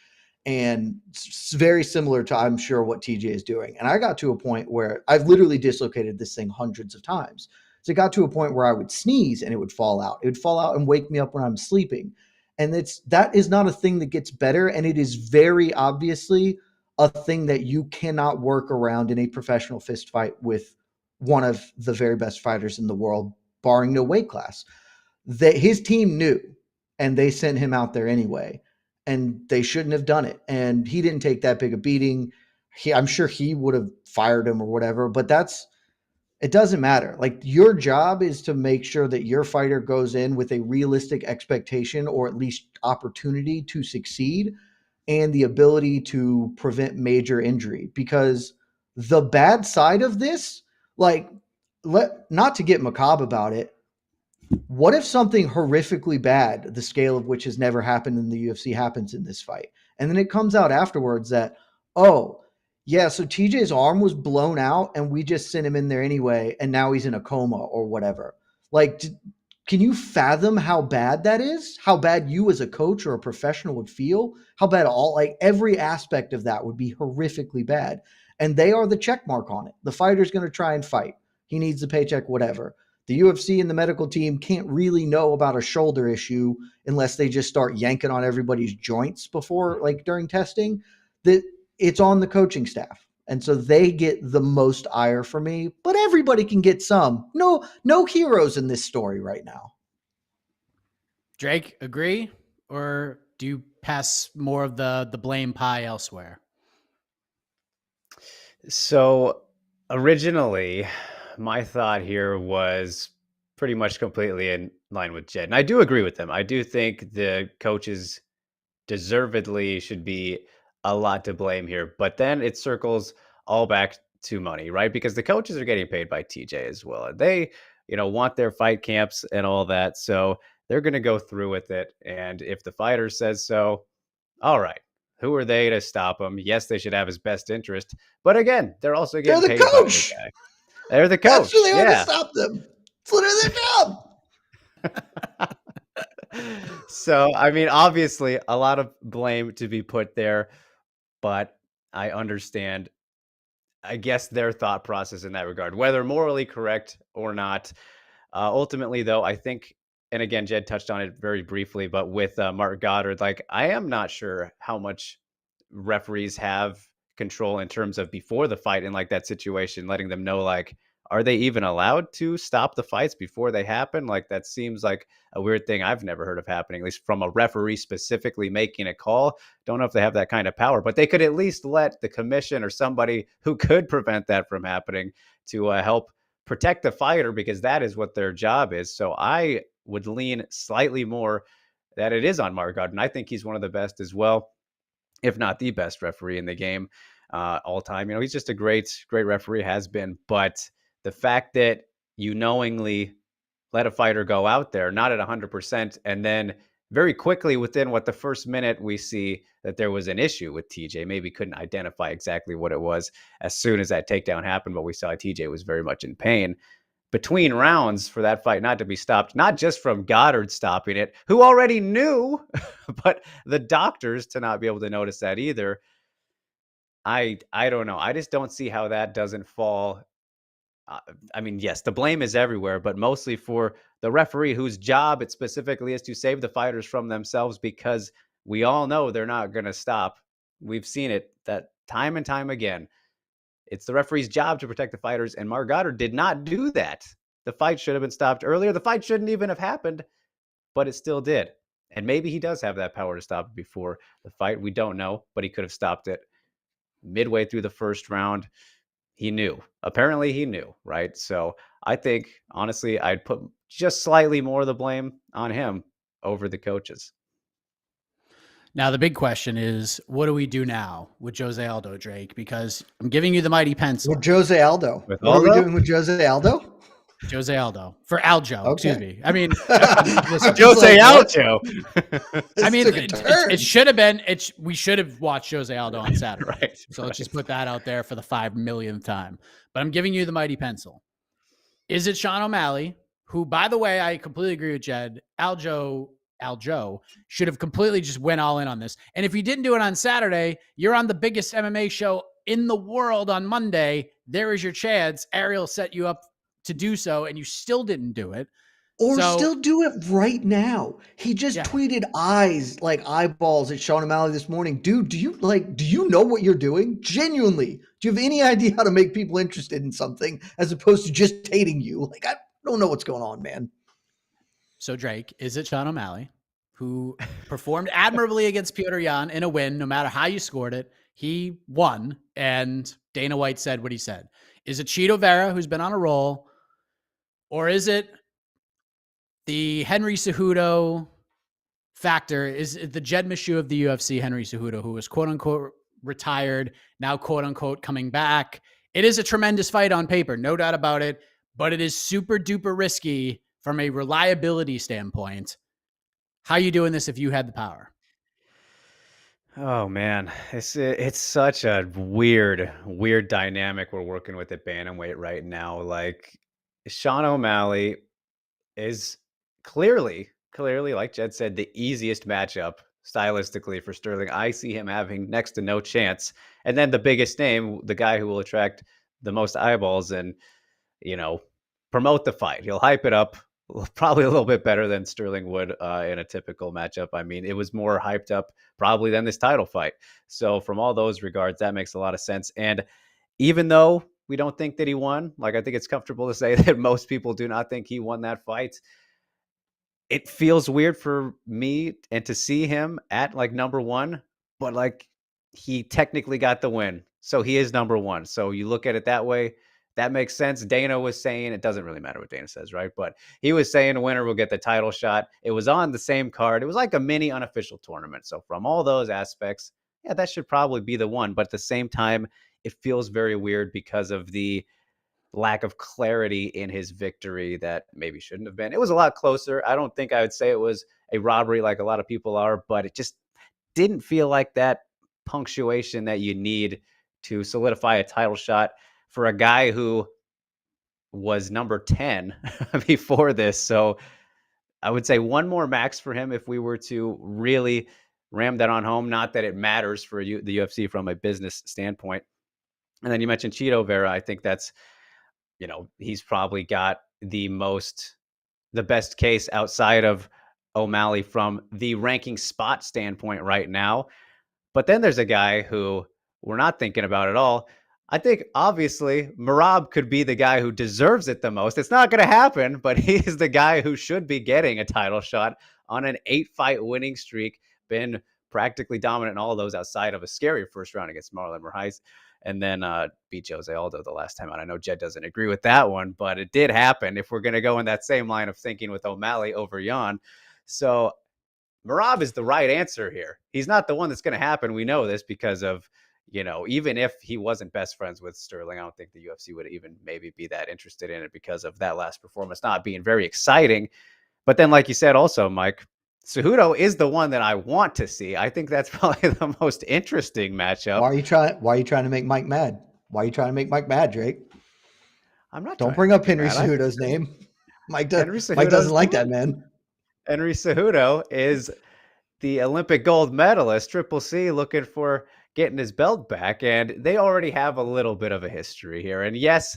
And it's very similar to, I'm sure, what TJ is doing. And I got to a point where I've literally dislocated this thing hundreds of times. So it got to a point where I would sneeze and it would fall out. It would fall out and wake me up when I'm sleeping. And that is not a thing that gets better. And it is very obviously a thing that you cannot work around in a professional fist fight with one of the very best fighters in the world, barring no weight class. His team knew, and they sent him out there anyway, and they shouldn't have done it. And he didn't take that big a beating. I'm sure he would have fired him or whatever, but it doesn't matter. Like, your job is to make sure that your fighter goes in with a realistic expectation, or at least opportunity to succeed, and the ability to prevent major injury. Because the bad side of this, not to get macabre about it, what if something horrifically bad, the scale of which has never happened in the UFC, happens in this fight? And then it comes out afterwards that, oh, yeah, so TJ's arm was blown out and we just sent him in there anyway, and now he's in a coma or whatever. Can you fathom how bad that is? How bad you as a coach or a professional would feel? How bad every aspect of that would be horrifically bad. And they are the check mark on it. The fighter's going to try and fight. He needs the paycheck, whatever. The UFC and the medical team can't really know about a shoulder issue unless they just start yanking on everybody's joints during testing. That it's on the coaching staff. And so they get the most ire for me, but everybody can get some. No heroes in this story right now. Drake, agree? Or do you pass more of the blame pie elsewhere? So originally, my thought here was pretty much completely in line with Jed. And I do agree with him. I do think the coaches deservedly should be a lot to blame here. But then it circles all back to money, right? Because the coaches are getting paid by TJ as well. And they, want their fight camps and all that. So they're going to go through with it. And if the fighter says so, all right. Who are they to stop him? Yes, they should have his best interest. But again, they're also They're getting the paid by the coach. guy. They're the That's coach. who they want to Yeah. stop them. It's literally their job. So, I mean, obviously, a lot of blame to be put there, but I understand, I guess, their thought process in that regard, whether morally correct or not. Ultimately, though, I think, and again, Jed touched on it very briefly, but with Mark Goddard, like, I am not sure how much referees have control in terms of before the fight in like that situation, letting them know, like, are they even allowed to stop the fights before they happen? Like, that seems like a weird thing I've never heard of happening, at least from a referee specifically making a call. Don't know if they have that kind of power, but they could at least let the commission or somebody who could prevent that from happening to help protect the fighter, because that is what their job is. So I would lean slightly more that it is on Mark Goddard, and I think he's one of the best as well, if not the best referee in the game all time. He's just a great referee, has been. But the fact that you knowingly let a fighter go out there, not at 100%, and then very quickly within the first minute, we see that there was an issue with TJ. Maybe couldn't identify exactly what it was as soon as that takedown happened, but we saw TJ was very much in pain. Between rounds for that fight not to be stopped, not just from Goddard stopping it, who already knew, but the doctors to not be able to notice that either. I don't know. I just don't see how that doesn't fall. I mean, yes, the blame is everywhere, but mostly for the referee, whose job it specifically is to save the fighters from themselves, because we all know they're not going to stop. We've seen it that time and time again. It's the referee's job to protect the fighters, and Mark Goddard did not do that. The fight should have been stopped earlier. The fight shouldn't even have happened, but it still did. And maybe he does have that power to stop it before the fight. We don't know, but he could have stopped it midway through the first round. He knew. Apparently he knew, right? So I think, honestly, I'd put just slightly more of the blame on him over the coaches. Now, the big question is, what do we do now with Jose Aldo, Drake? Because I'm giving you the mighty pencil. With Jose Aldo. With What are we Aldo? doing with Jose Aldo? Jose Aldo. For Aljo, Okay. excuse me. I mean, listen, Jose like, Aldo. I mean, took a turn. it should have been. We should have watched Jose Aldo on Saturday. Right, So let's just put that out there for the 5 millionth time. But I'm giving you the mighty pencil. Is it Sean O'Malley, who, by the way, I completely agree with Jed. Aljo should have completely just went all in on this. And if you didn't do it on Saturday, you're on the biggest MMA show in the world on Monday. There is your chance. Ariel set you up to do so, and you still didn't do it. Or So- still do it right now. He just Yeah. tweeted eyeballs at Sean O'Malley this morning. Dude, do you know what you're doing? Genuinely, do you have any idea how to make people interested in something as opposed to just hating you? Like, I don't know what's going on, man. So, Drake, is it Sean O'Malley, who performed admirably against Petr Yan in a win? No matter how you scored it, he won, and Dana White said what he said. Is it Cheeto Vera, who's been on a roll, or is it the Henry Cejudo factor? Is it the Jed Meshew of the UFC, Henry Cejudo, who was quote-unquote retired, now quote-unquote coming back? It is a tremendous fight on paper, no doubt about it, but it is super-duper risky from a reliability standpoint. How are you doing this if you had the power? Oh man, it's such a weird dynamic we're working with at bantamweight right now. Like, Sean O'Malley is clearly, like Jed said, the easiest matchup stylistically for Sterling. I see him having next to no chance. And then the biggest name, the guy who will attract the most eyeballs and, promote the fight. He'll hype it up probably a little bit better than Sterling would in a typical matchup. I mean, it was more hyped up probably than this title fight. So from all those regards, that makes a lot of sense. And even though we don't think that he won, like, I think it's comfortable to say that most people do not think he won that fight. It feels weird for me and to see him at like number one, but like, he technically got the win. So he is number one. So you look at it that way. That makes sense. Dana was saying, it doesn't really matter what Dana says, right? But he was saying the winner will get the title shot. It was on the same card. It was like a mini unofficial tournament. So from all those aspects, yeah, that should probably be the one. But at the same time, it feels very weird because of the lack of clarity in his victory that maybe shouldn't have been. It was a lot closer. I don't think I would say it was a robbery like a lot of people are, but it just didn't feel like that punctuation that you need to solidify a title shot for a guy who was number 10 before this. So I would say one more max for him if we were to really ram that on home. Not that it matters for the UFC from a business standpoint. And then you mentioned Chito Vera. I think that's, he's probably got the best case outside of O'Malley from the ranking spot standpoint right now. But then there's a guy who we're not thinking about at all. I think obviously Merab could be the guy who deserves it the most. It's not going to happen, but he's the guy who should be getting a title shot on an 8-fight winning streak, been practically dominant in all of those outside of a scary first round against Marlon Moraes, and then beat Jose Aldo the last time out. I know Jed doesn't agree with that one, but it did happen if we're going to go in that same line of thinking with O'Malley over Jan. So Merab is the right answer here. He's not the one that's going to happen. We know this because of, even if he wasn't best friends with Sterling, I don't think the UFC would even maybe be that interested in it because of that last performance not being very exciting. But then, like you said also, Mike, Cejudo is the one that I want to see. I think that's probably the most interesting matchup. Why are you trying to make Mike mad? Why are you trying to make Mike mad, Drake? I'm not. Don't bring up Henry Cejudo's name. Mike doesn't like that, man. Henry Cejudo is the Olympic gold medalist, Triple C, looking for getting his belt back, and they already have a little bit of a history here. And yes,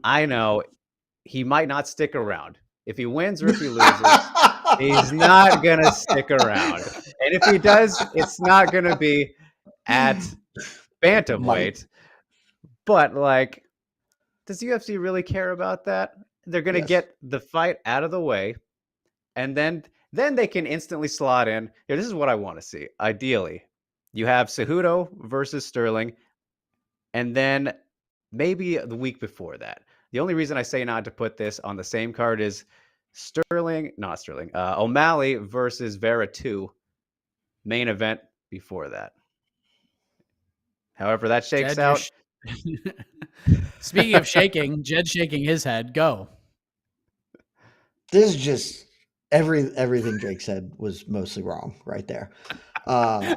I know he might not stick around. If he wins or if he loses, he's not going to stick around. And if he does, it's not going to be at Bantamweight. But, does UFC really care about that? They're going to get the fight out of the way, and then they can instantly slot in. Here, this is what I want to see. Ideally, you have Cejudo versus Sterling, and then maybe the week before that. The only reason I say not to put this on the same card is O'Malley versus Vera 2, main event before that. However that shakes out. Speaking of shaking, Jed's shaking his head. Go. This is just everything Drake said was mostly wrong right there. I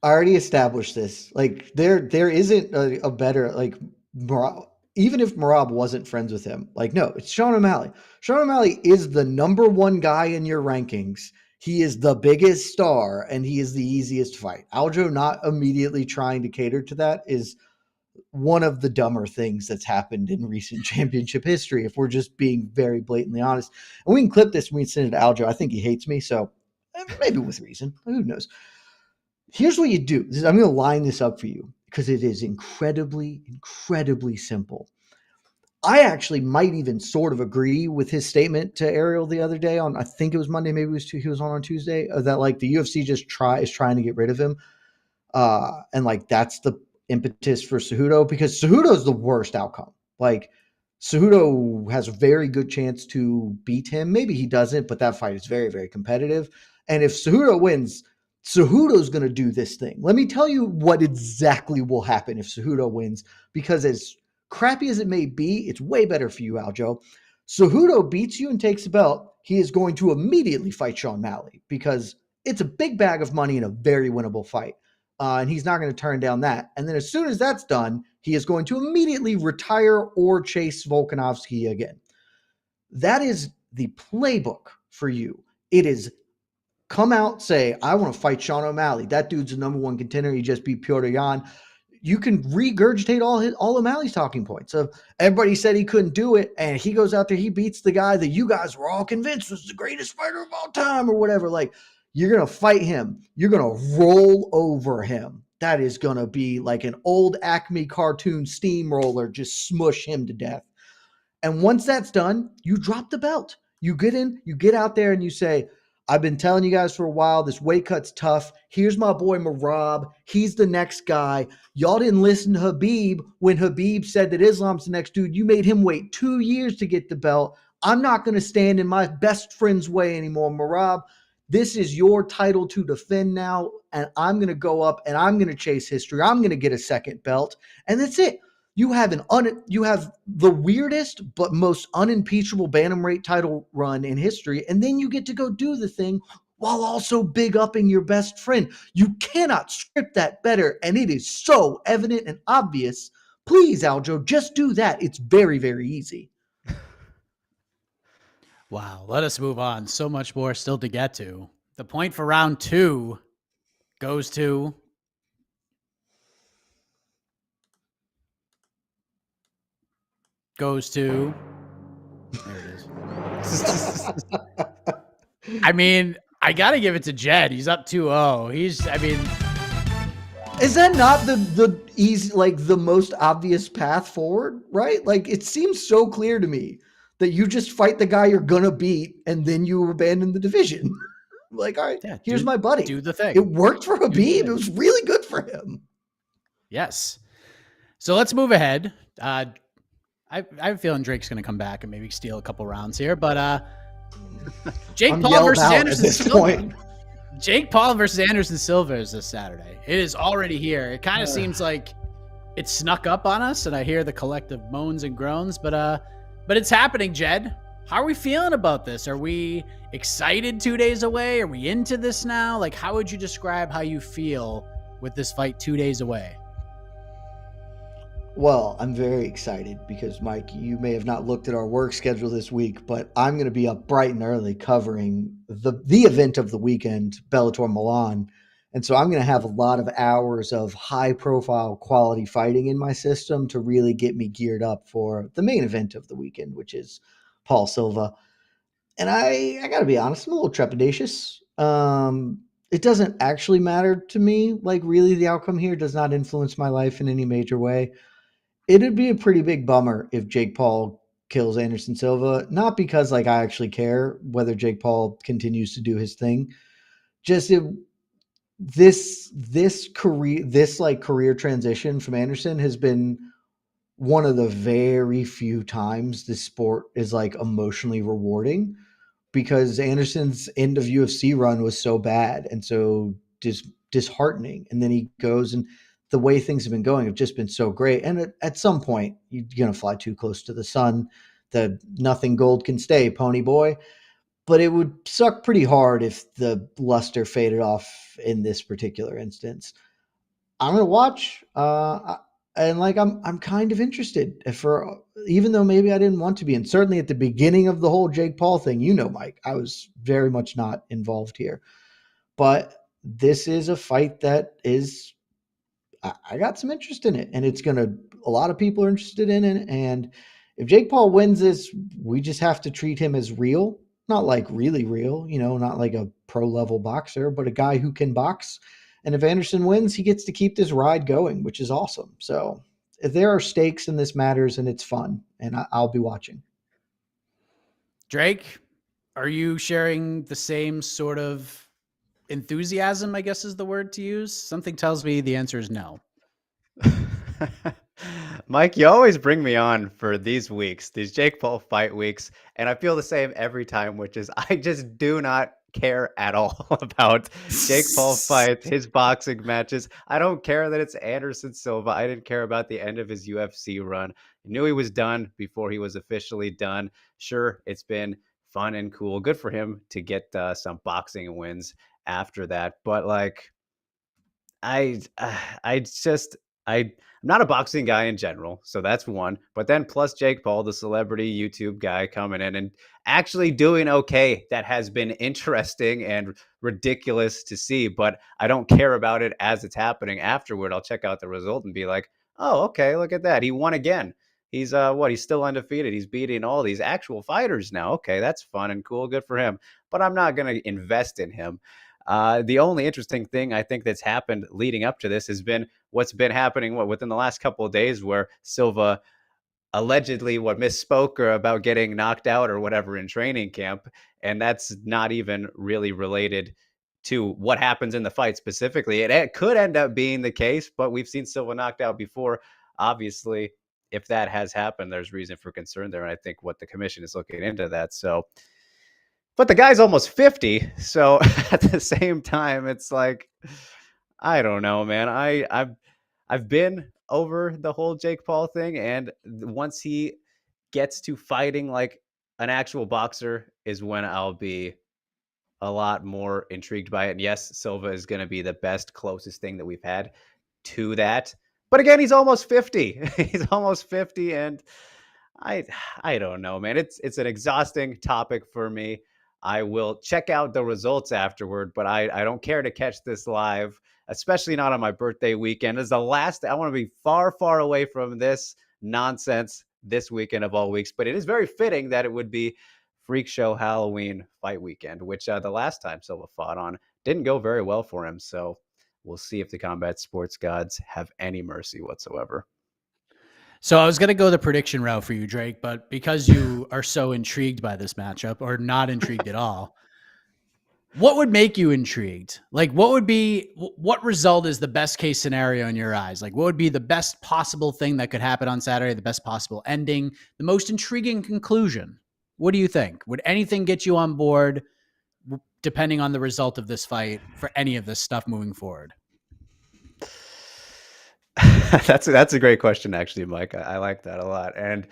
already established this. There isn't a better Merab, even if Merab wasn't friends with him. No, it's Sean O'Malley. Sean O'Malley is the number one guy in your rankings. He is the biggest star, and he is the easiest to fight. Aljo not immediately trying to cater to that is one of the dumber things that's happened in recent championship history, if we're just being very blatantly honest. And we can clip this when we send it to Aljo. I think he hates me, so maybe with reason. Who knows? Here's what you do. I'm going to line this up for you because it is incredibly, incredibly simple. I actually might even sort of agree with his statement to Ariel the other day on, I think it was Monday, maybe he was on Tuesday, that the UFC just is trying to get rid of him. And that's the impetus for Cejudo, because Cejudo is the worst outcome. Cejudo has a very good chance to beat him. Maybe he doesn't, but that fight is very, very competitive. And if Cejudo wins, Cejudo's going to do this thing. Let me tell you what exactly will happen if Cejudo wins, because as crappy as it may be, it's way better for you, Aljo. Cejudo beats you and takes the belt. He is going to immediately fight Sean O'Malley because it's a big bag of money in a very winnable fight. And he's not going to turn down that. And then as soon as that's done, he is going to immediately retire or chase Volkanovski again. That is the playbook for you. It is come out, say, I want to fight Sean O'Malley. That dude's the number one contender. He just beat Piotr Jan. You can regurgitate all O'Malley's talking points. So everybody said he couldn't do it, and he goes out there, he beats the guy that you guys were all convinced was the greatest fighter of all time or whatever. You're going to fight him. You're going to roll over him. That is going to be like an old Acme cartoon steamroller, just smush him to death. And once that's done, you drop the belt. You get in, you get out there and you say, I've been telling you guys for a while, this weight cut's tough. Here's my boy Marab. He's the next guy. Y'all didn't listen to Habib when Habib said that Islam's the next dude. You made him wait 2 years to get the belt. I'm not going to stand in my best friend's way anymore, Marab. This is your title to defend now, and I'm going to go up and I'm going to chase history. I'm going to get a second belt, and that's it. You have the weirdest but most unimpeachable bantamweight title run in history, and then you get to go do the thing while also big upping your best friend. You cannot script that better, and it is so evident and obvious. Please, Aljo, just do that. It's very, very easy. Wow, let us move on. So much more still to get to. The point for round 2 goes to there it is. I mean, I got to give it to Jed. He's up 2-0. Is that not the easy, like the most obvious path forward, right? Like it seems so clear to me that you just fight the guy you're gonna beat and then you abandon the division. Like, all right, yeah, here's my buddy. Do the thing. It worked for Habib. It was really good for him. Yes. So let's move ahead. I have a feeling Drake's going to come back and maybe steal a couple rounds here, but Jake Paul versus Anderson Silva. Jake Paul versus Anderson Silva is this Saturday. It is already here. It kind of seems like it snuck up on us, and I hear the collective moans and groans, but it's happening, Jed. How are we feeling about this? Are we excited 2 days away? Are we into this now? Like, how would you describe how you feel with this fight 2 days away? Well, I'm very excited because, Mike, you may have not looked at our work schedule this week, but I'm going to be up bright and early covering the event of the weekend, Bellator Milan. And so I'm going to have a lot of hours of high-profile quality fighting in my system to really get me geared up for the main event of the weekend, which is Paul Silva. And I got to be honest, I'm a little trepidatious. It doesn't actually matter to me. Like, really, the outcome here does not influence my life in any major way. It'd be a pretty big bummer if Jake Paul kills Anderson Silva, not because like I actually care whether Jake Paul continues to do his thing. Just this career transition from Anderson has been one of the very few times this sport is like emotionally rewarding, because Anderson's end of UFC run was so bad and so disheartening, and then he goes and the way things have been going have just been so great. And at some point, you're going to fly too close to the sun. The nothing gold can stay, pony boy. But it would suck pretty hard if the luster faded off in this particular instance. I'm going to watch, and like I'm kind of interested for, even though maybe I didn't want to be. And certainly at the beginning of the whole Jake Paul thing, Mike, I was very much not involved here. But this is a fight that is, I got some interest in it, and a lot of people are interested in it. And if Jake Paul wins this, we just have to treat him as real, not like really real, not like a pro level boxer, but a guy who can box. And if Anderson wins, he gets to keep this ride going, which is awesome. So if there are stakes and this matters and it's fun, and I'll be watching. Drake, are you sharing the same sort of enthusiasm, I guess is the word to use? Something tells me the answer is no. Mike, you always bring me on for these weeks, these Jake Paul fight weeks, and I feel the same every time, which is I just do not care at all about Jake Paul fights, his boxing matches. I don't care that it's Anderson Silva. I didn't care about the end of his UFC run. I knew he was done before he was officially done. Sure, it's been fun and cool. Good for him to get some boxing wins after that. But like, I'm not a boxing guy in general, so that's one. But then plus Jake Paul, the celebrity YouTube guy, coming in and actually doing okay, that has been interesting and ridiculous to see. But I don't care about it as it's happening. Afterward, I'll check out the result and be like, oh, okay, look at that. He won again. He's he's still undefeated. He's beating all these actual fighters now. Okay, that's fun and cool. Good for him. But I'm not going to invest in him. The only interesting thing I think that's happened leading up to this has been what's been happening within the last couple of days, where Silva allegedly misspoke or about getting knocked out or whatever in training camp. And that's not even really related to what happens in the fight specifically. It could end up being the case, but we've seen Silva knocked out before. Obviously, if that has happened, there's reason for concern there. And I think what the commission is looking into that. So, but the guy's almost 50. So at the same time, it's like, I don't know, man. I've been over the whole Jake Paul thing. And once he gets to fighting like an actual boxer is when I'll be a lot more intrigued by it. And yes, Silva is going to be the best, closest thing that we've had to that. But again, he's almost 50. He's almost 50. And I don't know, man. It's an exhausting topic for me. I will check out the results afterward, but I don't care to catch this live, especially not on my birthday weekend. As the last, I want to be far, far away from this nonsense this weekend of all weeks. But it is very fitting that it would be Freak Show Halloween fight weekend, which the last time Silva fought on didn't go very well for him. So we'll see if the combat sports gods have any mercy whatsoever. So I was going to go the prediction route for you, Drake, but because you are so intrigued by this matchup or not intrigued at all, what would make you intrigued? Like, what result is the best case scenario in your eyes? Like, what would be the best possible thing that could happen on Saturday, the best possible ending, the most intriguing conclusion? What do you think? Would anything get you on board depending on the result of this fight for any of this stuff moving forward? That's a great question, actually, Mike. I like that a lot. And,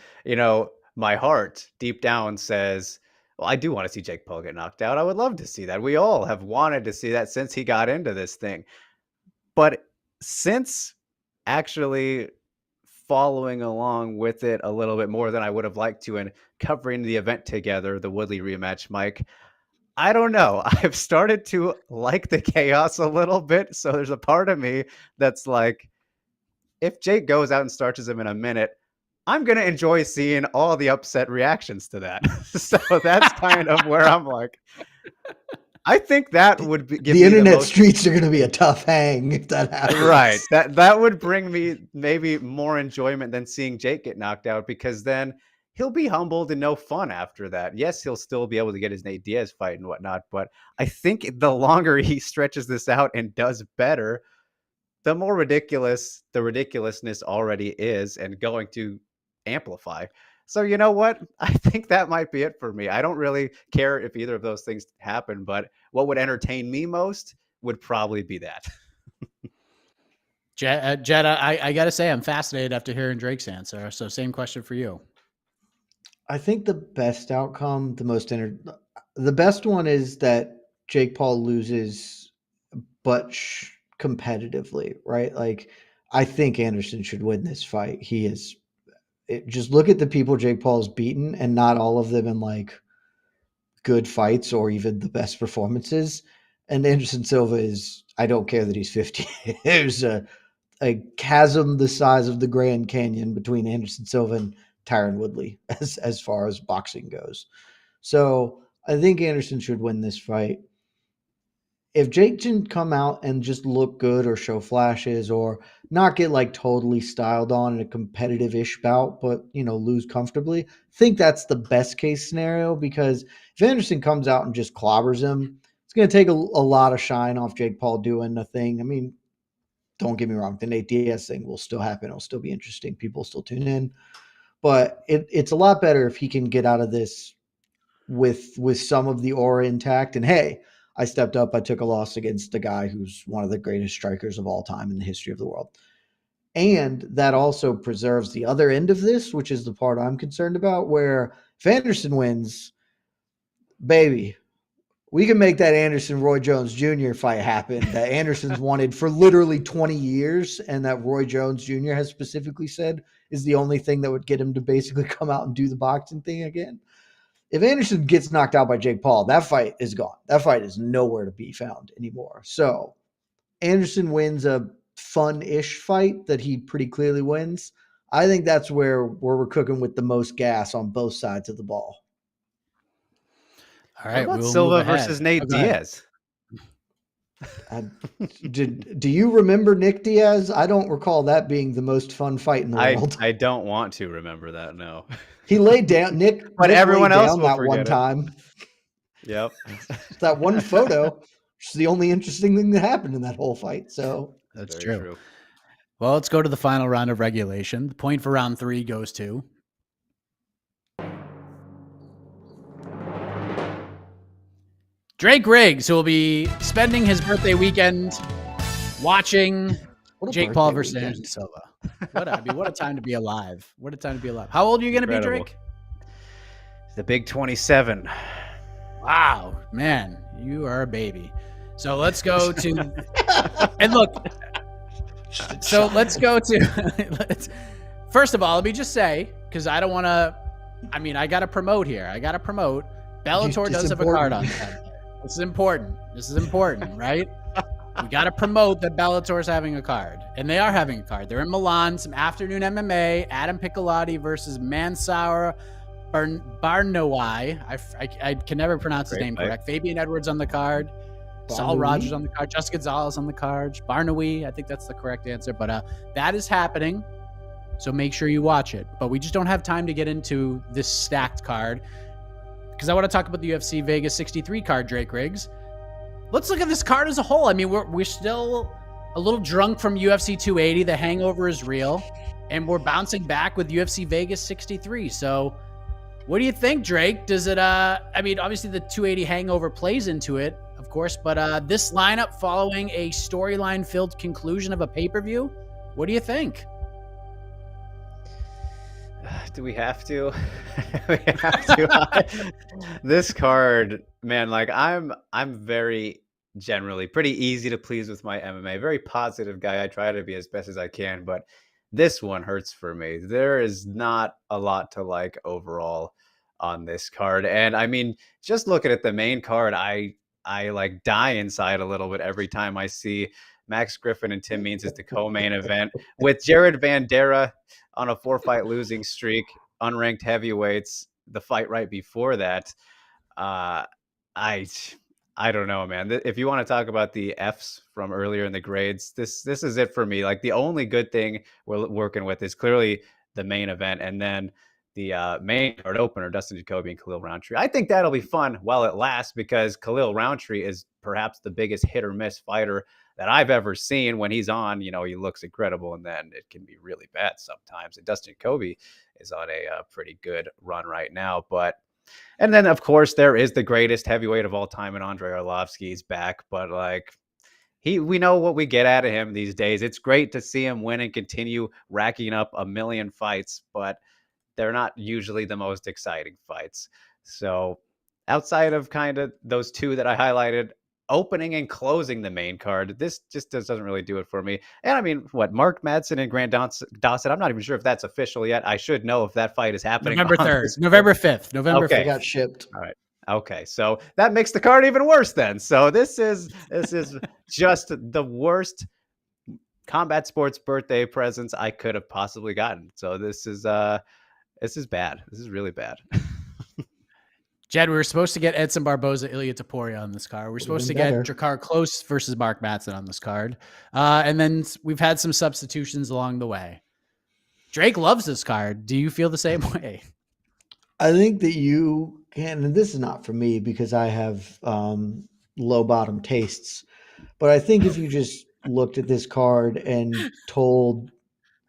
my heart deep down says, well, I do want to see Jake Paul get knocked out. I would love to see that. We all have wanted to see that since he got into this thing. But since actually following along with it a little bit more than I would have liked to and covering the event together, the Woodley rematch, Mike, I don't know. I've started to like the chaos a little bit. So there's a part of me that's like, if Jake goes out and starches him in a minute, I'm going to enjoy seeing all the upset reactions to that. So that's kind of where I'm like, I think that would give the internet streets are going to be a tough hang if that happens. Right. That would bring me maybe more enjoyment than seeing Jake get knocked out, because then he'll be humbled and no fun after that. Yes, he'll still be able to get his Nate Diaz fight and whatnot, but I think the longer he stretches this out and does better, the more ridiculous the ridiculousness already is and going to amplify. So you know what? I think that might be it for me. I don't really care if either of those things happen, but what would entertain me most would probably be that. Jed, I got to say, I'm fascinated after hearing Drake's answer. So same question for you. I think the best outcome, the best one is that Jake Paul loses, but competitively, right? Like, I think Anderson should win this fight. Just look at the people Jake Paul's beaten, and not all of them in like good fights or even the best performances. And Anderson Silva I don't care that he's 50. There's a chasm the size of the Grand Canyon between Anderson Silva and Tyron Woodley as far as boxing goes. So I think Anderson should win this fight. If Jake can come out and just look good or show flashes or not get like totally styled on in a competitive-ish bout, but lose comfortably, I think that's the best case scenario, because if Anderson comes out and just clobbers him, it's going to take a lot of shine off Jake Paul doing a thing. I mean, don't get me wrong, the Nate Diaz thing will still happen. It'll still be interesting. People will still tune in. But it's a lot better if he can get out of this with some of the aura intact. And hey, I stepped up. I took a loss against the guy who's one of the greatest strikers of all time in the history of the world. And that also preserves the other end of this, which is the part I'm concerned about, where if Anderson wins, baby, we can make that Anderson Roy Jones Jr. fight happen that Anderson's wanted for literally 20 years, and that Roy Jones Jr. has specifically said is the only thing that would get him to basically come out and do the boxing thing again. If Anderson gets knocked out by Jake Paul, that fight is gone. That fight is nowhere to be found anymore. So Anderson wins a fun-ish fight that he pretty clearly wins. I think that's where we're cooking with the most gas on both sides of the ball. All right. What about Silva versus Nate Diaz? Do you remember Nick Diaz? I don't recall that being the most fun fight in the world. I don't want to remember that. No. He laid down. Nick, But Nick everyone laid else down will that one forget it. time. Yep. That one photo, which is the only interesting thing that happened in that whole fight. So That's Very true. Well, let's go to the final round of regulation. The point for round 3 goes to Drake Riggs, who will be spending his birthday weekend watching Jake Paul versus Anderson Silva. What a time to be alive. What a time to be alive. How old are you going to be, Drake? The big 27. Wow, man, you are a baby. So let's go to and look. So let's go to first of all, let me just say, because I don't want to, I got to promote here. Bellator does have a card on Saturday. This is important, right? We got to promote that Bellator is having a card, and they are having a card. They're in Milan, some afternoon MMA. Adam Piccolotti versus Mansour Barnawai. I can never pronounce his name correct. Fabian Edwards on the card. Saul Rogers on the card. Jessica Gonzalez on the card. Barnawi, I think that's the correct answer. But that is happening, so make sure you watch it. But we just don't have time to get into this stacked card because I want to talk about the UFC Vegas 63 card, Drake Riggs. Let's look at this card as a whole. We're still a little drunk from UFC 280. The hangover is real, and we're bouncing back with UFC Vegas 63. So what do you think, Drake? Does it, obviously the 280 hangover plays into it, of course, but this lineup following a storyline-filled conclusion of a pay-per-view, what do you think? Do we have to? We have to. This card, man, like I'm very generally pretty easy to please with my MMA. Very positive guy. I try to be as best as I can, but this one hurts for me. There is not a lot to like overall on this card. And just looking at the main card, I like die inside a little bit every time I see Max Griffin and Tim Means as the co-main event with Jared Vanderaa on a 4-fight losing streak, unranked heavyweights. The fight right before that, I don't know, man. If you want to talk about the Fs from earlier in the grades, this is it for me. Like the only good thing we're working with is clearly the main event, and then the main card opener, Dustin Jacoby and Khalil Roundtree. I think that'll be fun while it lasts because Khalil Roundtree is perhaps the biggest hit or miss fighter that I've ever seen. When he's on, he looks incredible, and then it can be really bad sometimes. And Dustin Jacoby is on a pretty good run right now. And then, of course, there is the greatest heavyweight of all time, and Andrei Arlovsky is back. But we know what we get out of him these days. It's great to see him win and continue racking up a million fights, but they're not usually the most exciting fights. So outside of kind of those two that I highlighted, opening and closing the main card, this just doesn't really do it for me. And Mark Madsen and Grant Dawson, I'm not even sure if that's official yet. I should know if that fight is happening. November 3rd, November 5th. November 5th. Got shipped. All right. Okay, so that makes the card even worse then. So this is just the worst combat sports birthday presents I could have possibly gotten. So this is bad. This is really bad. Jed, we were supposed to get Edson Barboza, Ilya Taporia on this card. We're supposed to get Drakkar Klose versus Mark Madsen on this card. And then we've had some substitutions along the way. Drake loves this card. Do you feel the same way? I think that you can, and this is not for me because I have low bottom tastes, but I think if you just looked at this card and told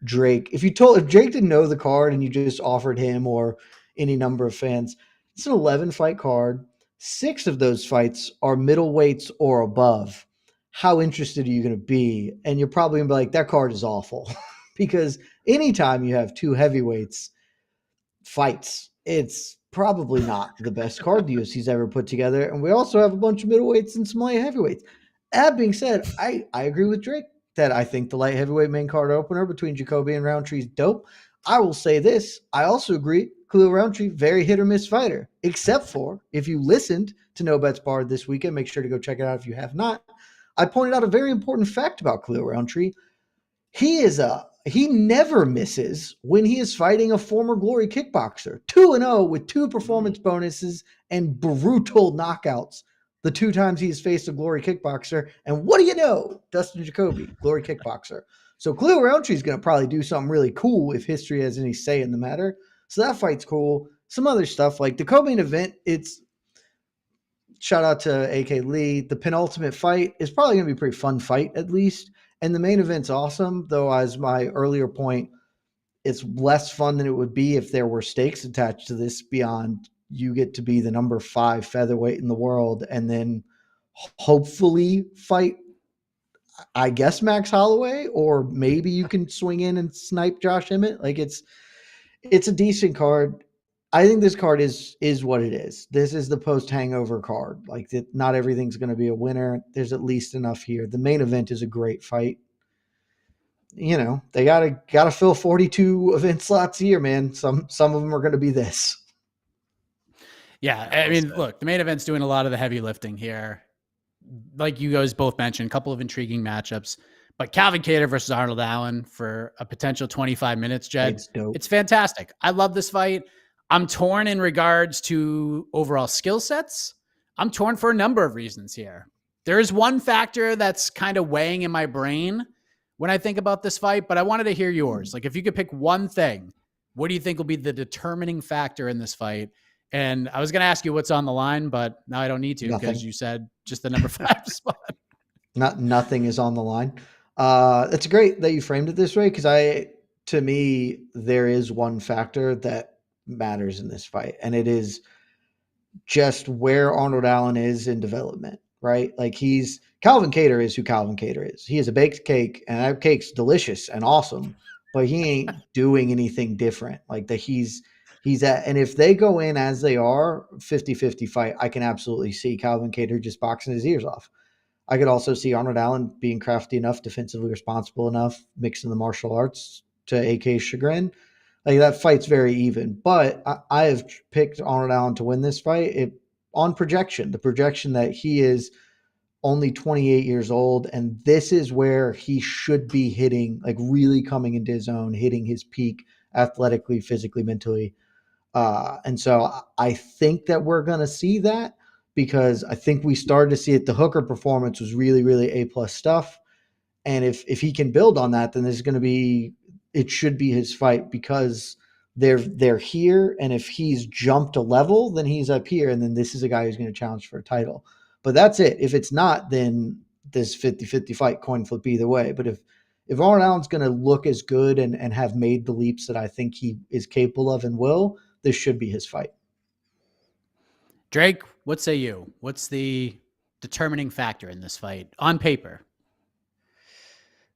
Drake, if Drake didn't know the card and you just offered him or any number of fans, it's an 11-fight card. 6 of those fights are middleweights or above. How interested are you going to be? And you're probably going to be like, that card is awful. Because anytime you have 2 heavyweights fights, it's probably not the best card the UFC's ever put together. And we also have a bunch of middleweights and some light heavyweights. That being said, I agree with Drake that I think the light heavyweight main card opener between Jacoby and Roundtree is dope. I will say this. I also agree Khalil Roundtree, very hit or miss fighter, except for if you listened to No Bets Barred this weekend, make sure to go check it out if you have not. I pointed out a very important fact about Khalil Roundtree. He never misses when he is fighting a former Glory kickboxer. 2-0 with 2 performance bonuses and brutal knockouts the 2 times he's faced a glory kickboxer. And what do you know? Dustin Jacoby, glory kickboxer. So Khalil Roundtree is going to probably do something really cool if history has any say in the matter. So that fight's cool. Some other stuff like the co-main event, it's shout out to AK Lee. The penultimate fight is probably going to be a pretty fun fight at least. And the main event's awesome, though, as my earlier point, it's less fun than it would be if there were stakes attached to this beyond you get to be the number 5 featherweight in the world and then hopefully fight, I guess, Max Holloway, or maybe you can swing in and snipe Josh Emmett. Like it's a decent card. I think this card is what it is. This is the post hangover card. Like not everything's going to be a winner. There's at least enough here. The main event is a great fight. You know, they gotta fill 42 event slots a year, man. Some of them are going to be this. Yeah, I mean, look, the main event's doing a lot of the heavy lifting here. Like you guys both mentioned, a couple of intriguing matchups. But Calvin Kattar versus Arnold Allen for a potential 25 minutes, Jed. It's fantastic. I love this fight. I'm torn in regards to overall skill sets. I'm torn for a number of reasons here. There is one factor that's kind of weighing in my brain when I think about this fight, but I wanted to hear yours. Like, if you could pick one thing, what do you think will be the determining factor in this fight? And I was going to ask you what's on the line, but now I don't need to because you said just the number 5 spot. Nothing is on the line. It's great that you framed it this way because to me, there is one factor that matters in this fight, and it is just where Arnold Allen is in development, right? Like Calvin Kattar is who Calvin Kattar is. He is a baked cake, and that cake's delicious and awesome, but he ain't doing anything different. Like he's at, and if they go in as they are, 50-50 fight, I can absolutely see Calvin Kattar just boxing his ears off. I could also see Arnold Allen being crafty enough, defensively responsible enough, mixing the martial arts to AK's chagrin. Like that fight's very even, but I have picked Arnold Allen to win this fight on projection. The projection that he is only 28 years old, and this is where he should be hitting, like really coming into his own, hitting his peak athletically, physically, mentally. And so I think that we're going to see that because I think we started to see it. The Hooker performance was really, really A+ stuff. And if he can build on that, then it should be his fight because they're here. And if he's jumped a level, then he's up here. And then this is a guy who's going to challenge for a title. But that's it. If it's not, then this 50-50 fight, coin flip either way. But if Arnold Allen's going to look as good and have made the leaps that I think he is capable of and will, this should be his fight. Drake, what say you? What's the determining factor in this fight on paper?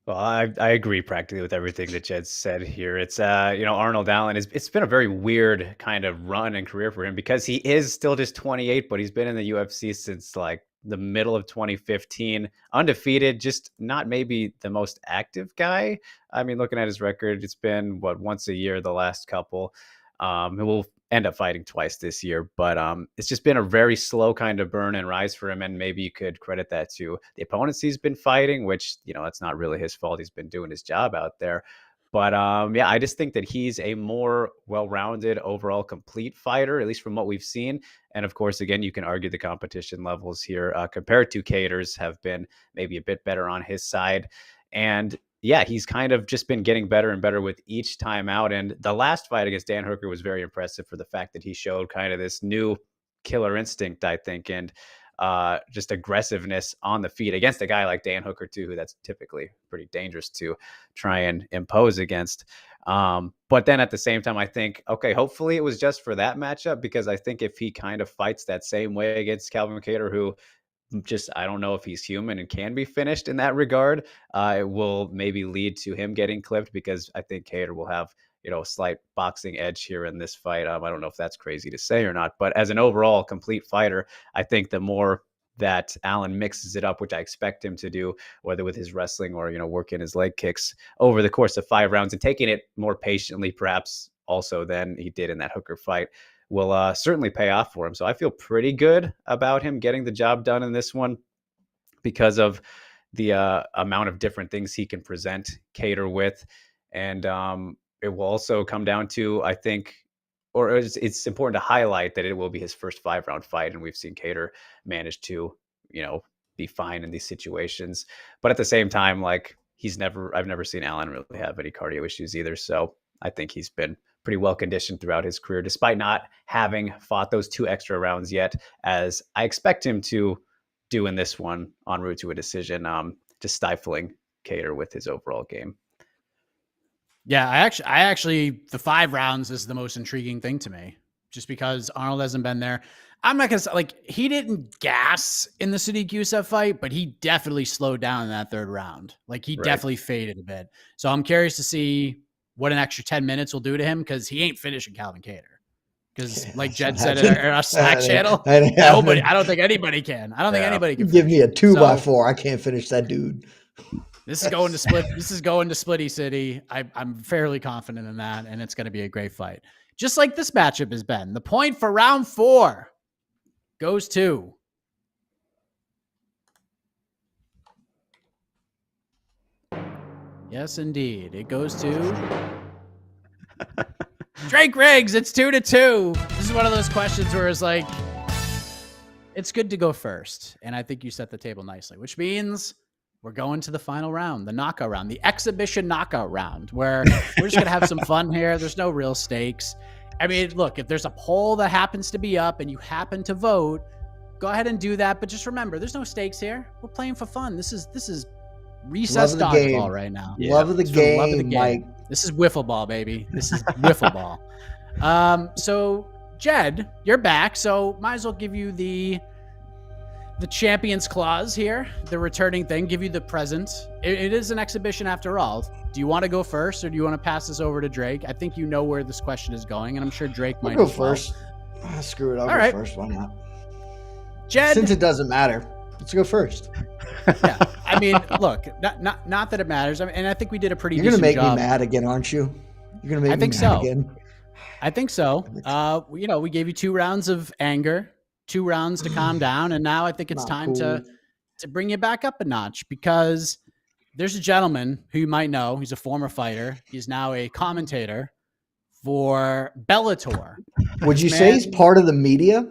Well, I agree practically with everything that Jed said here. It's Arnold Allen it's been a very weird kind of run and career for him because he is still just 28, but he's been in the UFC since like the middle of 2015, undefeated, just not maybe the most active guy. I mean, looking at his record, it's been once a year the last couple. We'll end up fighting twice this year, but it's just been a very slow kind of burn and rise for him. And maybe you could credit that to the opponents he's been fighting, which, that's not really his fault. He's been doing his job out there. But I just think that he's a more well-rounded, overall complete fighter, at least from what we've seen. And of course, again, you can argue the competition levels here compared to Kattar's have been maybe a bit better on his side. And yeah, he's kind of just been getting better and better with each time out. And the last fight against Dan Hooker was very impressive for the fact that he showed kind of this new killer instinct, I think, and just aggressiveness on the feet against a guy like Dan Hooker, too, who that's typically pretty dangerous to try and impose against. But then at the same time, I think, okay, hopefully it was just for that matchup, because I think if he kind of fights that same way against Calvin Kattar, who I don't know if he's human and can be finished in that regard, it will maybe lead to him getting clipped, because I think Kattar will have, a slight boxing edge here in this fight. I don't know if that's crazy to say or not, but as an overall complete fighter, I think the more that Allen mixes it up, which I expect him to do, whether with his wrestling or, working his leg kicks over the course of 5 rounds and taking it more patiently, perhaps also than he did in that Hooker fight, will certainly pay off for him. So I feel pretty good about him getting the job done in this one because of the amount of different things he can present Kattar with. And it will also come down to, I think, or it's important to highlight that it will be his first 5-round fight. And we've seen Kattar manage to be fine in these situations. But at the same time, like I've never seen Allen really have any cardio issues either. So I think he's been pretty well conditioned throughout his career, despite not having fought those 2 extra rounds yet, as I expect him to do in this one en route to a decision, just stifling Kattar with his overall game. Yeah, I actually, the 5 rounds is the most intriguing thing to me, just because Arnold hasn't been there. I'm not going to say, like, he didn't gas in the Sadiq Youssef fight, but he definitely slowed down in that 3rd round. Like, he definitely faded a bit. So I'm curious to see what an extra 10 minutes will do to him, because he ain't finishing Calvin Kattar. Because, like Jed said in our Slack channel, I don't think anybody can. I don't think anybody can. Give me a 2x4. I can't finish that dude. This is going to split. This is going to Splitty City. I'm fairly confident in that, and it's going to be a great fight. Just like this matchup has been. The point for round 4 goes to yes, indeed. It goes to Drake Riggs. It's 2-2. This is one of those questions where it's like, it's good to go first. And I think you set the table nicely, which means we're going to the final round, the knockout round, the exhibition knockout round, where we're just going to have some fun here. There's no real stakes. I mean, look, if there's a poll that happens to be up and you happen to vote, go ahead and do that. But just remember, there's no stakes here. We're playing for fun. This is recess dodgeball right now. Yeah. Love of the game, Mike. This is wiffle ball, baby. This is wiffle ball. So Jed, you're back. So might as well give you the champions clause here, the returning thing, give you the present. It is an exhibition after all. Do you want to go first, or do you want to pass this over to Drake? I think you know where this question is going, and I'm sure Drake might go first. Screw it. I'll go first. Why not? Jed, since it doesn't matter, let's go first. Yeah, I mean, look, not that it matters. I mean, and I think we did a pretty. You're gonna make job. Me mad again, aren't you? You're gonna make me mad again. I think so. We gave you 2 rounds of anger, 2 rounds to calm down, and now I think it's time to bring you back up a notch, because there's a gentleman who you might know. He's a former fighter. He's now a commentator for Bellator. Would you say he's part of the media?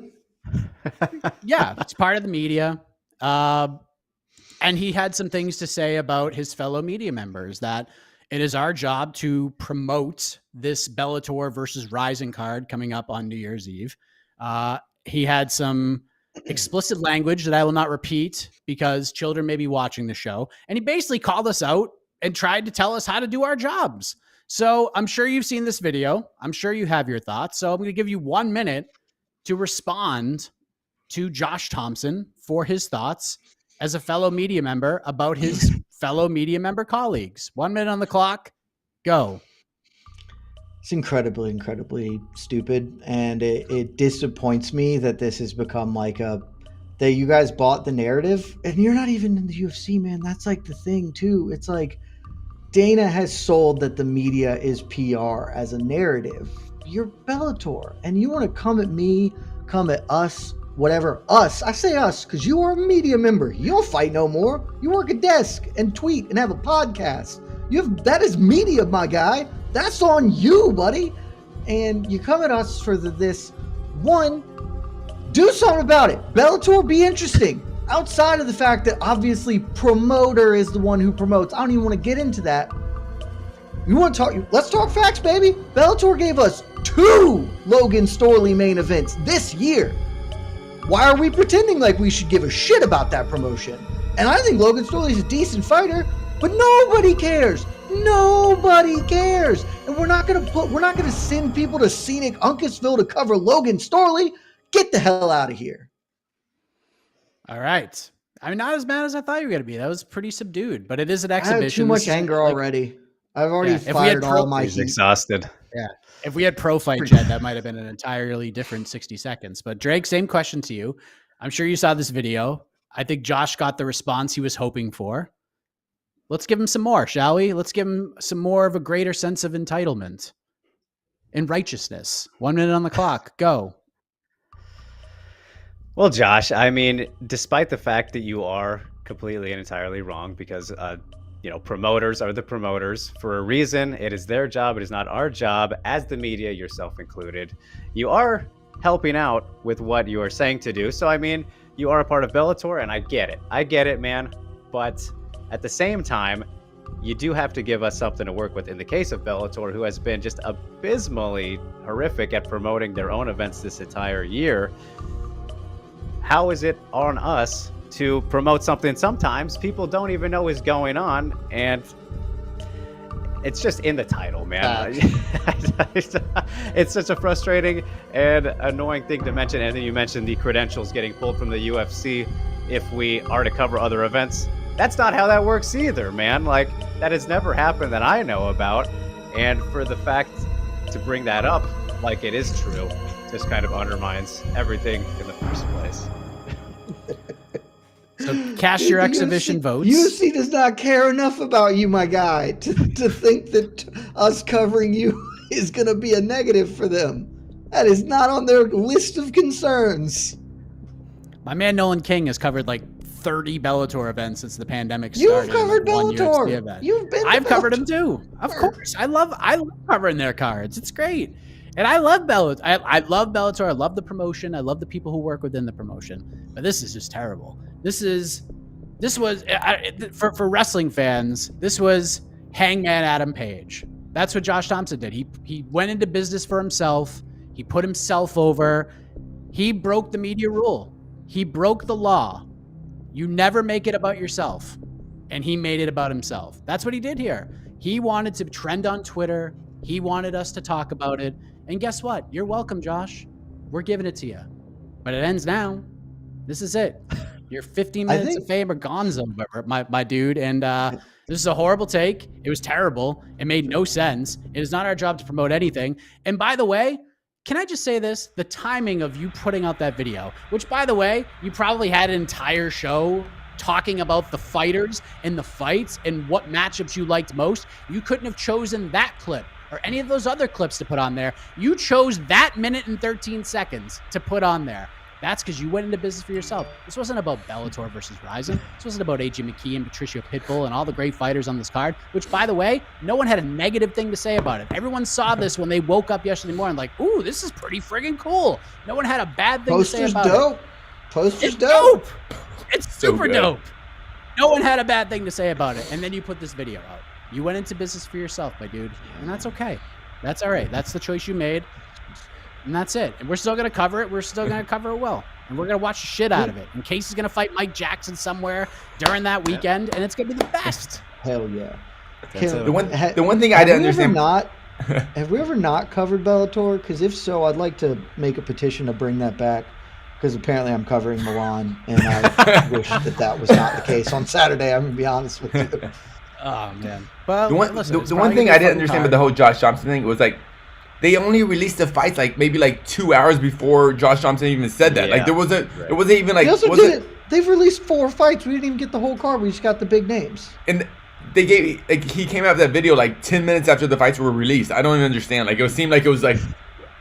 Yeah, it's part of the media. And he had some things to say about his fellow media members, that it is our job to promote this Bellator versus Rising card coming up on New Year's Eve. He had some explicit language that I will not repeat because children may be watching the show. And he basically called us out and tried to tell us how to do our jobs. So I'm sure you've seen this video. I'm sure you have your thoughts. So I'm going to give you 1 minute to respond to Josh Thompson for his thoughts as a fellow media member about his fellow media member colleagues. 1 minute on the clock. Go. It's incredibly, incredibly stupid. And it disappoints me that this has become like that you guys bought the narrative and you're not even in the UFC, man. That's like the thing too. It's like Dana has sold that the media is PR as a narrative. You're Bellator and you want to come at me, come at us, whatever. Us, I say us because you are a media member. You don't fight no more. You work a desk and tweet and have a podcast. That is media, my guy. That's on you, buddy. And you come at us for this. One, do something about it. Bellator, be interesting. Outside of the fact that obviously promoter is the one who promotes. I don't even want to get into that. You want to talk? Let's talk facts, baby. Bellator gave us 2 Logan Storley main events this year. Why are we pretending like we should give a shit about that promotion? And I think Logan Storley's a decent fighter, but nobody cares. Nobody cares. And we're not gonna send people to scenic Uncasville to cover Logan Storley. Get the hell out of here. All right. I mean, not as mad as I thought you were gonna be. That was pretty subdued, but it is an exhibition. I have too much anger already. I've already fired all my heat. He's exhausted. Yeah. If we had pro fight Jed, that might have been an entirely different 60 seconds. But Drake, same question to you. I'm sure you saw this video. I think Josh got the response he was hoping for. Let's give him some more, shall we? Let's give him some more of a greater sense of entitlement and righteousness. 1 minute on the clock. Go. Well, Josh, I mean, despite the fact that you are completely and entirely wrong, because promoters are the promoters for a reason. It is their job. It is not our job as the media, yourself included. You are helping out with what you are saying to do. So, I mean, you are a part of Bellator, and I get it, man. But at the same time, you do have to give us something to work with. In the case of Bellator, who has been just abysmally horrific at promoting their own events this entire year, how is it on us to promote something sometimes people don't even know is going on? And it's just in the title, man. It's such a frustrating and annoying thing to mention. And then you mentioned the credentials getting pulled from the UFC if we are to cover other events. That's not how that works either, man. Like, that has never happened that I know about. And for the fact to bring that up like it is true just kind of undermines everything in the first place. So cast your exhibition votes. UFC does not care enough about you, my guy, to think that us covering you is going to be a negative for them. That is not on their list of concerns. My man Nolan King has covered like 30 Bellator events since the pandemic started. You've covered Bellator. You've been. I've covered them too. Of course, I love covering their cards. It's great, and I love Bellator. I love Bellator. I love the promotion. I love the people who work within the promotion. But this is just terrible. This was for wrestling fans. This was Hangman Adam Page. That's what Josh Thompson did. He went into business for himself. He put himself over. He broke the media rule. He broke the law. You never make it about yourself. And he made it about himself. That's what he did here. He wanted to trend on Twitter. He wanted us to talk about it. And guess what? You're welcome, Josh. We're giving it to you. But it ends now. This is it. Your 15 minutes of fame are gonzo, my dude. And this is a horrible take. It was terrible. It made no sense. It is not our job to promote anything. And by the way, can I just say this? The timing of you putting out that video, which, by the way, you probably had an entire show talking about the fighters and the fights and what matchups you liked most. You couldn't have chosen that clip or any of those other clips to put on there. You chose that minute and 13 seconds to put on there. That's because you went into business for yourself. This wasn't about Bellator versus Ryzen. This wasn't about AJ McKee and Patricio Pitbull and all the great fighters on this card, which, by the way, no one had a negative thing to say about it. Everyone saw this when they woke up yesterday morning like, ooh, this is pretty friggin' cool. No one had a bad thing to say about it. Poster's dope. It's super dope. No one had a bad thing to say about it. And then you put this video out. You went into business for yourself, my dude. And that's okay. That's all right. That's the choice you made. And that's it. And we're still going to cover it. We're still going to cover it well. And we're going to watch the shit out of it. And Casey's going to fight Mike Jackson somewhere during that weekend. And it's going to be the best. Hell yeah. The one thing I didn't understand. Have we ever not covered Bellator? Because if so, I'd like to make a petition to bring that back. Because apparently I'm covering Milan. And I wish that was not the case on Saturday. I'm going to be honest with you. Oh, man. Well, the one thing I didn't understand with the whole Josh Thompson thing was like, they only released the fights like maybe like 2 hours before Josh Thompson even said that. Yeah, like there wasn't, it wasn't even like. They also did it. They've released 4 fights. We didn't even get the whole card. We just got the big names. And they gave like he came out with that video like 10 minutes after the fights were released. I don't even understand. Like it seemed like it was like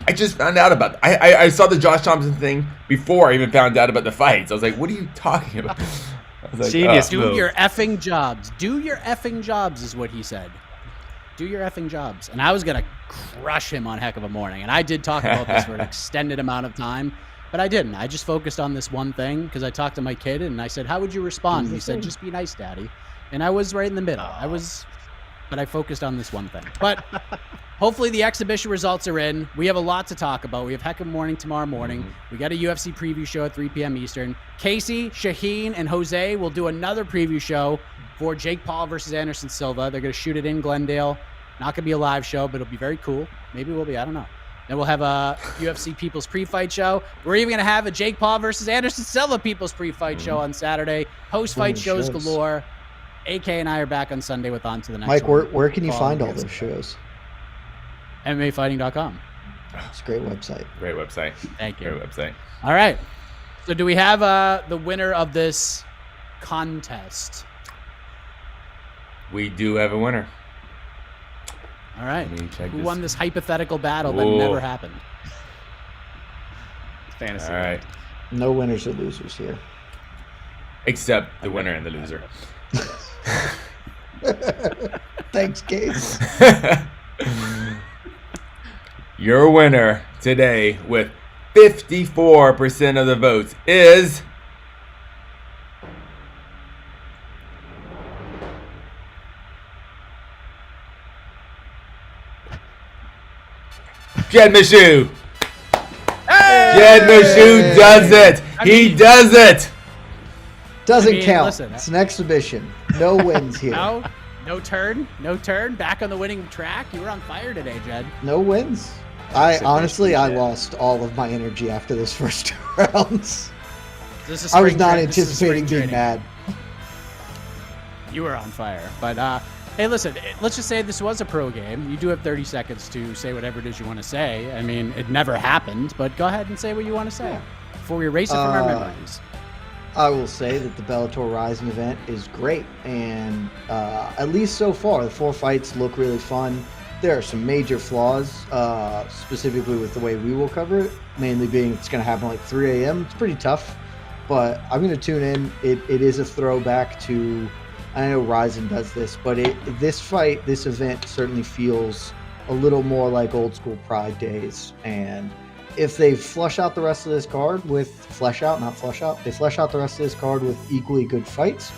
I just found out about it. I saw the Josh Thompson thing before I even found out about the fights. I was like, what are you talking about? I was like, genius move. Do your effing jobs. Do your effing jobs is what he said. Do your effing jobs. And I was going to crush him on Heck of a Morning. And I did talk about this for an extended amount of time, but I didn't. I just focused on this one thing because I talked to my kid and I said, how would you respond? And he said, just be nice, Daddy. And I was right in the middle. But I focused on this one thing. But hopefully the exhibition results are in. We have a lot to talk about. We have Heck of a Morning tomorrow morning. We got a UFC preview show at 3 p.m. Eastern. Casey, Shaheen, and Jose will do another preview show for Jake Paul versus Anderson Silva. They're going to shoot it in Glendale. Not going to be a live show, but it'll be very cool. Maybe it will be. I don't know. Then we'll have a UFC People's Pre-Fight show. We're even going to have a Jake Paul versus Anderson Silva People's Pre-Fight show on Saturday. Post-fight shows galore. AK and I are back on Sunday with On to the Next Mike, one. where can you find all those shows? MMAfighting.com. It's a great website. Great website. Thank you. Great website. All right. So do we have the winner of this contest? We do have a winner. All right. Who won this hypothetical battle that never happened? Fantasy. All right. No winners or losers here. Except the winner and the loser. Thanks, Case. Your winner today with 54% of the votes is Jed Meshew. Hey! Jed Meshew does it. He does it. Doesn't count. Listen, it's an exhibition. No wins here. No turn. Back on the winning track. You were on fire today, Jed. No wins. I lost all of my energy after this first 2 rounds. I was not anticipating being mad. You were on fire. But, hey, listen, let's just say this was a pro game. You do have 30 seconds to say whatever it is you want to say. I mean, it never happened, but go ahead and say what you want to say before we erase it from our memories. I will say that the Bellator Rising event is great, and at least so far, the 4 fights look really fun. There are some major flaws, specifically with the way we will cover it, mainly being it's going to happen like 3 a.m. It's pretty tough, but I'm going to tune in. It is a throwback to, I know Rising does this, but this event certainly feels a little more like old school Pride days, and if they flesh out the rest of this card they flesh out the rest of this card with equally good fights,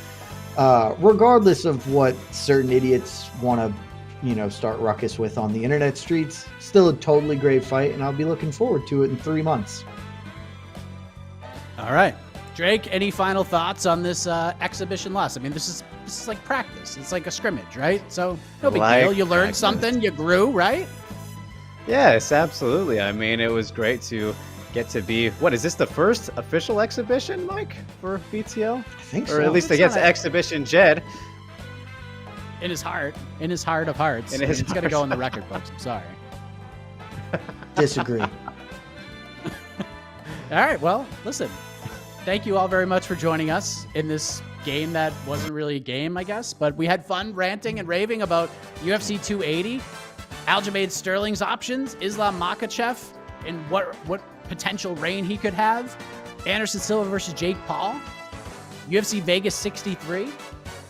regardless of what certain idiots want to, start ruckus with on the internet streets, still a totally great fight, and I'll be looking forward to it in 3 months. All right. Drake, any final thoughts on this exhibition loss? I mean, this is like practice. It's like a scrimmage, right? So no big deal. You learned something. You grew, right? Yes, absolutely. I mean, it was great to get to be, what, is this the first official exhibition, Mike, for BTL? I think so. Or at least against Exhibition Jed. In his heart of hearts. It's going to go in the record books. I'm sorry. Disagree. All right. Well, listen. Thank you all very much for joining us in this game that wasn't really a game, I guess, but we had fun ranting and raving about UFC 280, Aljamain Sterling's options, Islam Makhachev, and what potential reign he could have, Anderson Silva versus Jake Paul, UFC Vegas 63,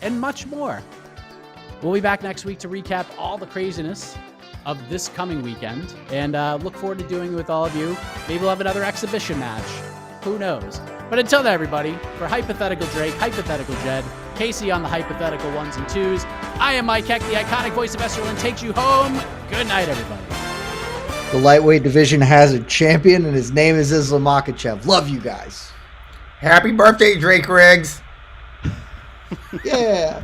and much more. We'll be back next week to recap all the craziness of this coming weekend, and look forward to doing it with all of you. Maybe we'll have another exhibition match. Who knows? But until then, everybody, for Hypothetical Drake, Hypothetical Jed, Casey on the Hypothetical 1s and 2s, I am Mike Heck, the iconic voice of Esterlin, takes you home. Good night, everybody. The lightweight division has a champion, and his name is Islam Makhachev. Love you guys. Happy birthday, Drake Riggs. Yeah.